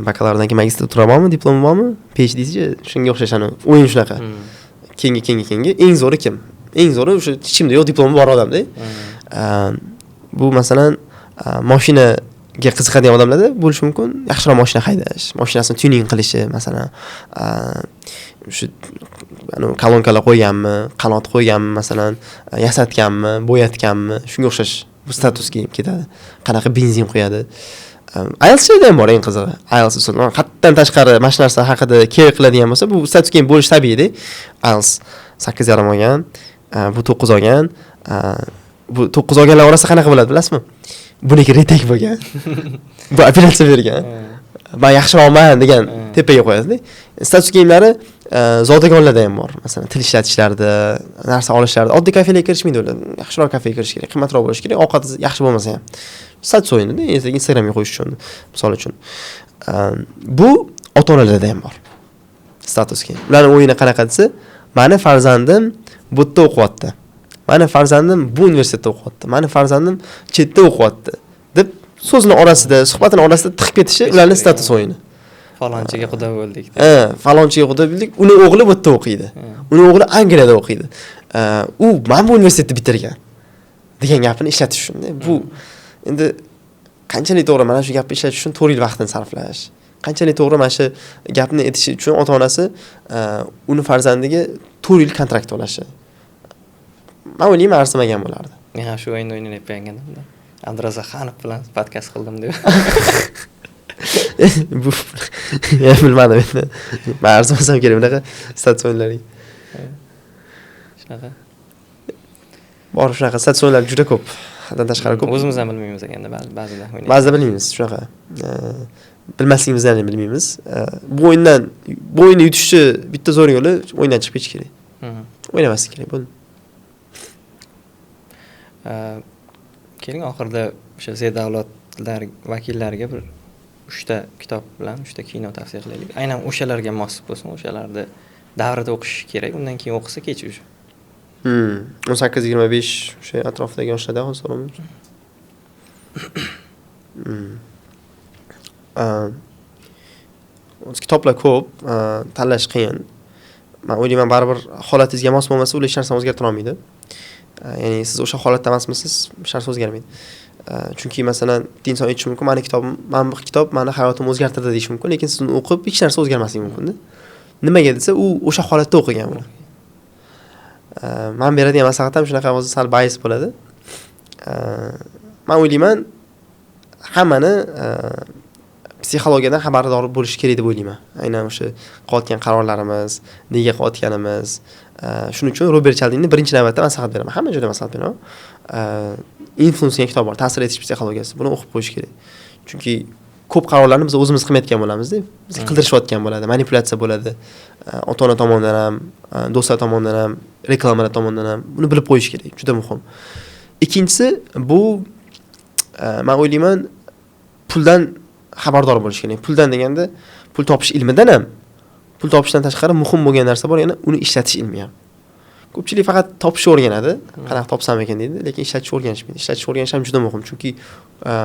bakalavridan keyin magistratura bormi, diplomi bormi, PhD'si shunga o'xshash ana o'yin shunaqa. Keyingi eng zo'ri kim? Eng zo'ri o'sha hech kimda yo'q diplomi bor odamda. Bu masalan mashinaga qiziqadigan odamlarda bo'lishi mumkin. Yaxshiroq mashina haydash, mashinasini tuning qilishi, masalan, shu kolonkalar qo'yganmi, qanot qo'yganmi, masalan, yasatganmi, bo'yatganmi, shunga o'xshash bu statusga ketadi. Qanaqa benzin qo'yadi. IELTS'da ham bor eng qizig'i. IELTS usuldan qatdan tashqari mana shu narsa haqida kerak qiladigan bo'lsa, bu statusga ham bo'lish tabiiy-da. IELTS 8.5 olgan, bu 9 olgan. Bu 9 olganlar orasida qanaqa bo'ladi, bilasizmi? Buniki retek bo'lgan. Bu apellyatsiya bergan. Men yaxshiroqman degan tepaga qo'yadi-da. Status kiyimlari zodagonlarda ham bor. Masalan, til ishlatishlarda, narsa olishlarda, oddiy kafelarga kirishmaydi ular. Yaxshiroq kafega kirish kerak, qimmatroq bo'lishi kerak, ovqati yaxshi bo'lmasa ham. Status o'yini-da, Instagramga qo'yish uchun, misol uchun. Bu ota-onalarda ham bor. Status kiyim. Ularning o'yini qanaqa desa, meni farzandim bu yerda o'qiyapti. Meni farzandim bu universitetda o'qiyapti. Meni farzandim chetda o'qiyapti deb so'zning orasida, suhbatning orasida tiqib ketishi ularning status o'yini. Falonchiga xudo bo'ldik. Falonchiga xudo bo'ldik. Uni o'g'li bu yerda o'qiydi. Uni o'g'li Angliyada o'qiydi. U mana bu universitetni bitirgan degan gapni ishlatish uchun. Bu endi qanchalik to'g'ri mana shu gapni ishlatish uchun 4 yil vaqtini sarflash. Qanchalik to'g'ri mana shu gapni aytish uchun ota-onasi uni farzandiga 4 yil kontrakt to'lashi. Men o'ylayman arzimagan bo'lardi. Men ham shu o'yinni o'ynab qo'ygandim-da. Abdurazaqxonov bilan podkast qildim deb. Bu bilmadim endi. Men arzimasam kerak bunaqa status o'yinlariga. Shunaqa. Bor shunaqa status o'yinlari juda ko'p. Haddan tashqari ko'p. O'zimiz ham bilmaymiz ekanda ba'zida o'ynaymiz. Ba'zida bilmaymiz shunaqa. Bilmasligimizdan ham bilmaymiz. Bu o'yinni yutishni bitta zo'r yo'li o'yindan chiqib ketish kerak. O'ynamaslik kerak bo'ldi. Keling oxirida o'sha Z davlatlar vakillariga bir 3 ta kitob bilan 3 ta kino tavsiya qilaylik. Aynan o'shalarga mos bo'lsin, o'shalarda davrida o'qish kerak, undan keyin o'qisa kechi уже. 18-25 o'sha atrofidagi yoshlarda hozir so'raymiz. Kitoblar ko'p, tanlash qiyin. men o'ylayman baribir holatingizga mos bo'lmasa ular hech narsani o'zgartira olmaydi. Ya'ni siz o'sha holatda emasmisiz, hech narsa o'zgarmaydi. Chunki masalan bitta inson aytishi mumkin, mana bu kitob meni hayotimni o'zgartirdi deyish mumkin, lekin siz uni o'qib hech narsa o'zgarmasligi mumkin-da. Nimaga desa, u o'sha holatda o'qigan uni. Men beradigan maslahatim shunaqa o'zi sal bias bo'ladi. Men o'ylayman, hammani psixologiyadan xabardor bo'lish kerak deb o'ylayman. Aynan o'sha qilayotgan qarorlarimiz, nega qilayotganimiz, shuning uchun Robert Cialdini'ni birinchi navbatda maslahat beraman. Hamma joyda maslahat beraman. Influence degan kitob bor, ta'sir etish psixologiyasi. Buni o'qib qo'yish kerak. Chunki ko'p qarorlarni biz o'zimiz qilmayotgan bo'lamiz-da. Bizga qildirishayotgan bo'ladi, manipulyatsiya bo'ladi. Ota-ona tomonidan ham, do'stlar tomonidan ham, reklamalar tomonidan ham buni bilib qo'yish kerak. Juda muhim. Ikkinchisi bu men o'ylayman puldan xabardor bo'lish kerak. Puldan deganda pul topish ilmidan ham, pul topishdan tashqari muhim bo'lgan narsa bor, ya'ni uni ishlatish ilmi ham. Ko'pchilik faqat topishni o'rganadi, qanaqa topsam ekan deydi, lekin ishlatishni o'rganishmaydi. Ishlatishni o'rganish ham juda muhim, chunki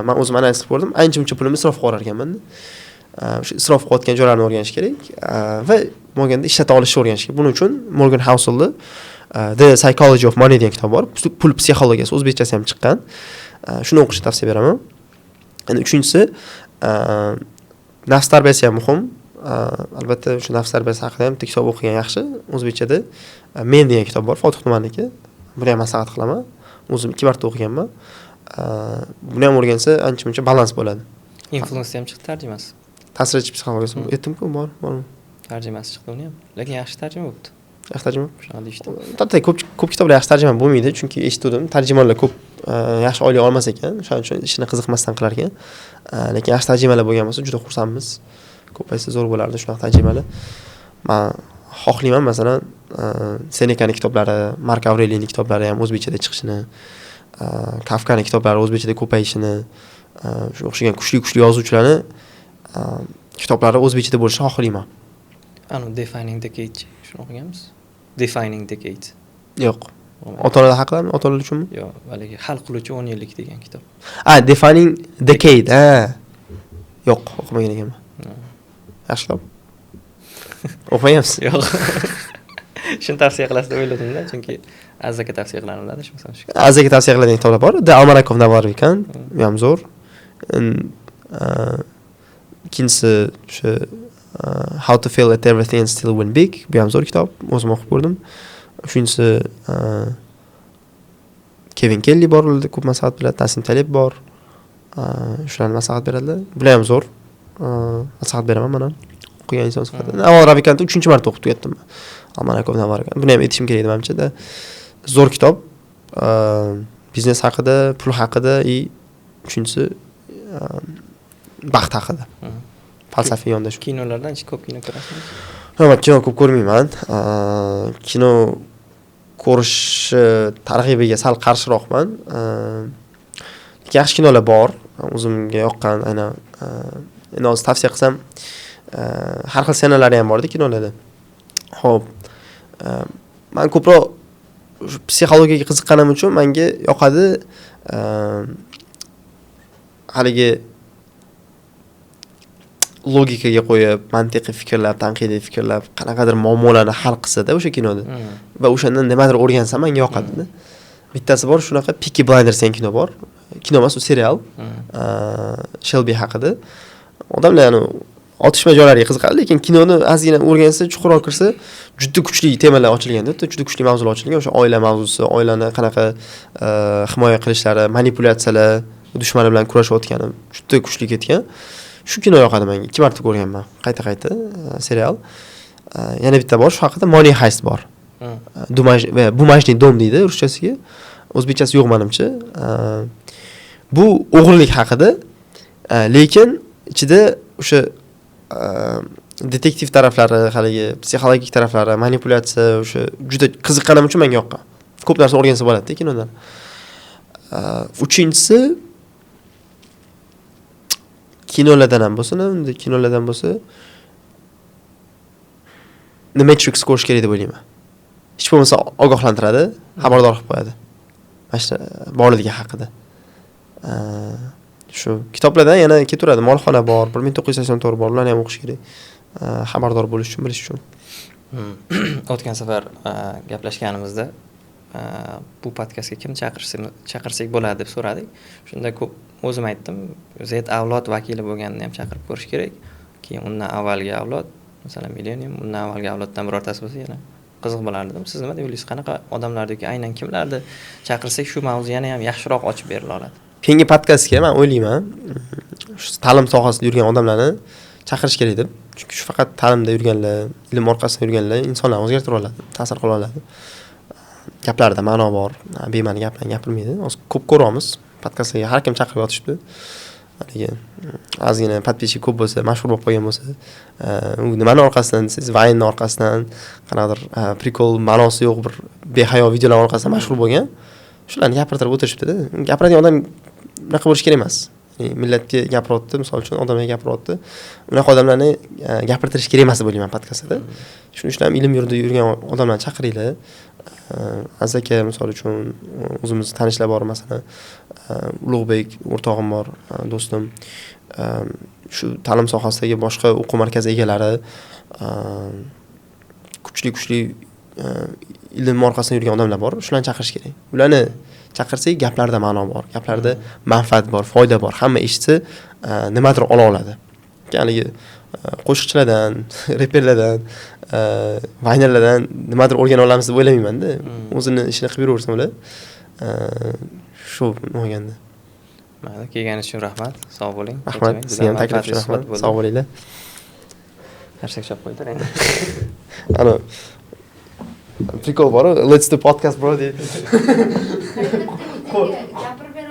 men o'zim analiz qilib ko'rdim, ancha-muncha pulimni isrof qilib yuborarkanman. O'sha isrof qilayotgan joylarni o'rganish kerak va bo'lganda ishlata olishni o'rganish kerak. Buning uchun Morgan Housel'ning The Psychology of Money degan kitob bor. Pul psixologiyasi, o'zbekchasi ham chiqqan. Shuni o'qishni tavsiya beraman. Endi uchinchisi nafs tarbiyasi ham muhim. Albatta o'sha nafs tarbiyasi haqida ham bitta kitob o'qigan yaxshi. O'zbekchada Men degan kitob bor, Fatih Tumaniki. Buni ham maslahat qilaman. O'zim 2 marta o'qiganman. Buni ham o'rgansa ancha-muncha balans bo'ladi. Influence ham chiqdi tarjimasi. Ta'sir etish psixologiyasi aytdim-ku, bormi? Tarjimasi chiqdi uni ham. Lekin yaxshi tarjima bo'libdi. Yaxshi tarjima? Shunaqa deyishdi. To'g'ri, ko'p kitoblar yaxshi tarjima bo'lmaydi, chunki eshitdim, tarjimonlar ko'p yaxshi oylik olmas ekan, shuning uchun ishini qiziqmasdan qilar ekan. Lekin yaxshi tarjimalar bo'lgan bo'lsa juda xursandmiz. Ko'paysa zo'r bo'lardi shunaqa tarjimalar. Men xohlayman, masalan, Senekani kitoblari, Mark Aureliyaning kitoblari ham o'zbekchada chiqishini, Kafkaning kitoblari o'zbekchada ko'payishini, shu o'xshagan kuchli yozuvchilarni kitoblari o'zbekchada bo'lishini xohlayman. Defining Decade shuni o'qiganmiz? Defining Decade. Yo'q. Ota-onalar haqidami? Ota-onalar uchunmi? Yo'q, haligi hal qiluvchi 10 yillik degan kitob. Defining Decade. Yo'q, o'qimagan ekanman. Yaxshi kitob. O'qimayapsiz? Yo'q. Shuni tavsiya qilasiz deb o'yladim-da, chunki Azaka tavsiya qilaniladi shu masalan. Azaka tavsiya qiladigan kitoblar bor. The Almanac of Navarrikan, bu ham zo'r. Ikkinchisi o'sha How to Fail at Everything and Still Win Big, bu ham zo'r kitob. O'zim o'qib ko'rdim. Uchinchisi Kevin Kelly bor, ko'p maslahat beradi, Nassim Taleb bor. Shularni maslahat beradilar. Bular ham zo'r. Maslahat beraman men ham. O'qigan inson sifatida. Avval Ravikantni 3-marta o'qib tugatdim men. Almanac of Navarrikan. Buni ham aytishim kerak menimcha-da. Zo'r kitob. Biznes haqida, pul haqida uchinchisi baxt haqida. Falsafiy yondashuv. Kinolardan ko'p kino ko'rasizmi? Men kino ko'p ko'rmayman. Kino ko'rish targ'ibiga sal qarshiroqman. Yaxshi kinolar bor, o'zimga yoqqan, aynan endi hozir tavsiya qilsam, har xil ssenalari ham bor-da kinolarda. Xo'p, men ko'proq psixologiyaga qiziqqanim uchun menga yoqadi haligi logikaga qo'yib, mantiqiy fikrlab, tanqidiy fikrlab, qanaqadir muammolarni hal qilsa-da o'sha kinoda. Va o'shandan nimadir o'rgansam menga yoqadi-da. Bittasi bor, shunaqa Peaky Blinders degan kino bor. Kino emas, u serial. Shelby haqida. Odamlar ya'ni otishma joylariga qiziqadi, lekin kinoni ozgina o'rgansa, chuqurroq kirsa, juda kuchli temalar ochilgan-da, juda kuchli mavzular ochilgan. O'sha oila mavzusi, oilani qanaqa himoya qilishlari, manipulyatsiyalar, dushmani bilan kurashayotgani juda kuchli ketgan. Shu kino yoqadi menga. 2 marta ko'rganman. Qayta serial. Yana bitta bor, shu haqida Money Heist bor. Bumajniy dom deydi ruschasiga. O'zbekchasi yo'q menimcha. Bu o'g'irlik haqida, lekin ichida o'sha detektiv taraflari, haligi psixologik taraflari, manipulyatsiya, o'sha juda qiziqqanim uchun menga yoqqan. Ko'p narsa o'rgansa bo'ladi-da kinodan. Uchinchisi kinolardan ham bo'lsa, The Matrix ko'rish kerak deb o'ylayman. Hech bo'lmasa ogohlantiradi, xabardor qilib qo'yadi. Mana shu borligi haqida. Shu kitoblardan yana ketaveradi. Molxona bor, 1984 bor, ularni ham o'qish kerak. Xabardor bo'lish uchun, bilish uchun. O'tgan safar gaplashganimizda bu podkastga kim chaqirsak bo'ladi deb so'radik. Shunda ko'p o'zim aytdim, Z avlod vakili bo'lganini ham chaqirib ko'rish kerak. Keyin undan avvalgi avlod, masalan, Millennium, undan avvalgi avloddan birortasi bo'lsa yana qiziq bo'lardi. Siz nima deysiz? Qanaqa odamlarniki aynan kimlarni chaqirsak shu mavzuni ham yaxshiroq ochib berila oladi? Keyingi podkastga men o'ylayman, shu ta'lim sohasida yurgan odamlarni chaqirish kerak deb. Chunki shu faqat ta'limda yurganlar, ilm orqasida yurganlar insonlarni o'zgartira oladi, ta'sir qila oladi. Gaplarda ma'no bor, bema'ni gaplarni gapirmaydi. Hozir ko'p ko'ramiz, podkastga har kim chaqirib yotishdi. Haligi ozgina podpisчик ko'p bo'lsa, mashhur bo'lib qolgan bo'lsa, u nimani orqasidan desangiz, Vine'ning orqasidan, qanaqadir prikol, ma'nosi yo'q bir behayo videolar orqasidan mashhur bo'lgan. Shularni gapirtirib o'tirishibdi-da. Gapiradigan odam unaqa bo'lish kerak emas. Millatga gapiryapti, misol uchun odamlarga gapiryapti. Unaqa odamlarni gapirtirish kerak emas deb o'ylayman podkastda. Shuning uchun ham ilm yo'lida yurgan odamlarni chaqiringlar. Azaka misol uchun o'zimiz tanishlar bor, masalan, Ulug'bek o'rtog'im bor, do'stim. Shu ta'lim sohasidagi boshqa o'quv markazi egalari kuchli ilm orqasidan yurgan odamlar bor. Shularni chaqirish kerak. Ularni chaqirsak, gaplarda ma'no bor, gaplarda manfaat bor, foyda bor. Hamma eshitsa, nimadir ola oladi. Ya'ni qo'shiqchilardan, reperlardan, vaynerlardan nimadir o'rgana olamiz deb o'ylamayman-da. O'zini ishini qilib yuraversin ular. Shu bo'lganda. Mayli, kelganingiz uchun rahmat. Sog' bo'ling. Rahmat. Sizga ham taklif uchun rahmat. Sog' bo'linglar. Qarsak qo'ydilar endi. Ana prikol bor, let's do podcast bro deydi.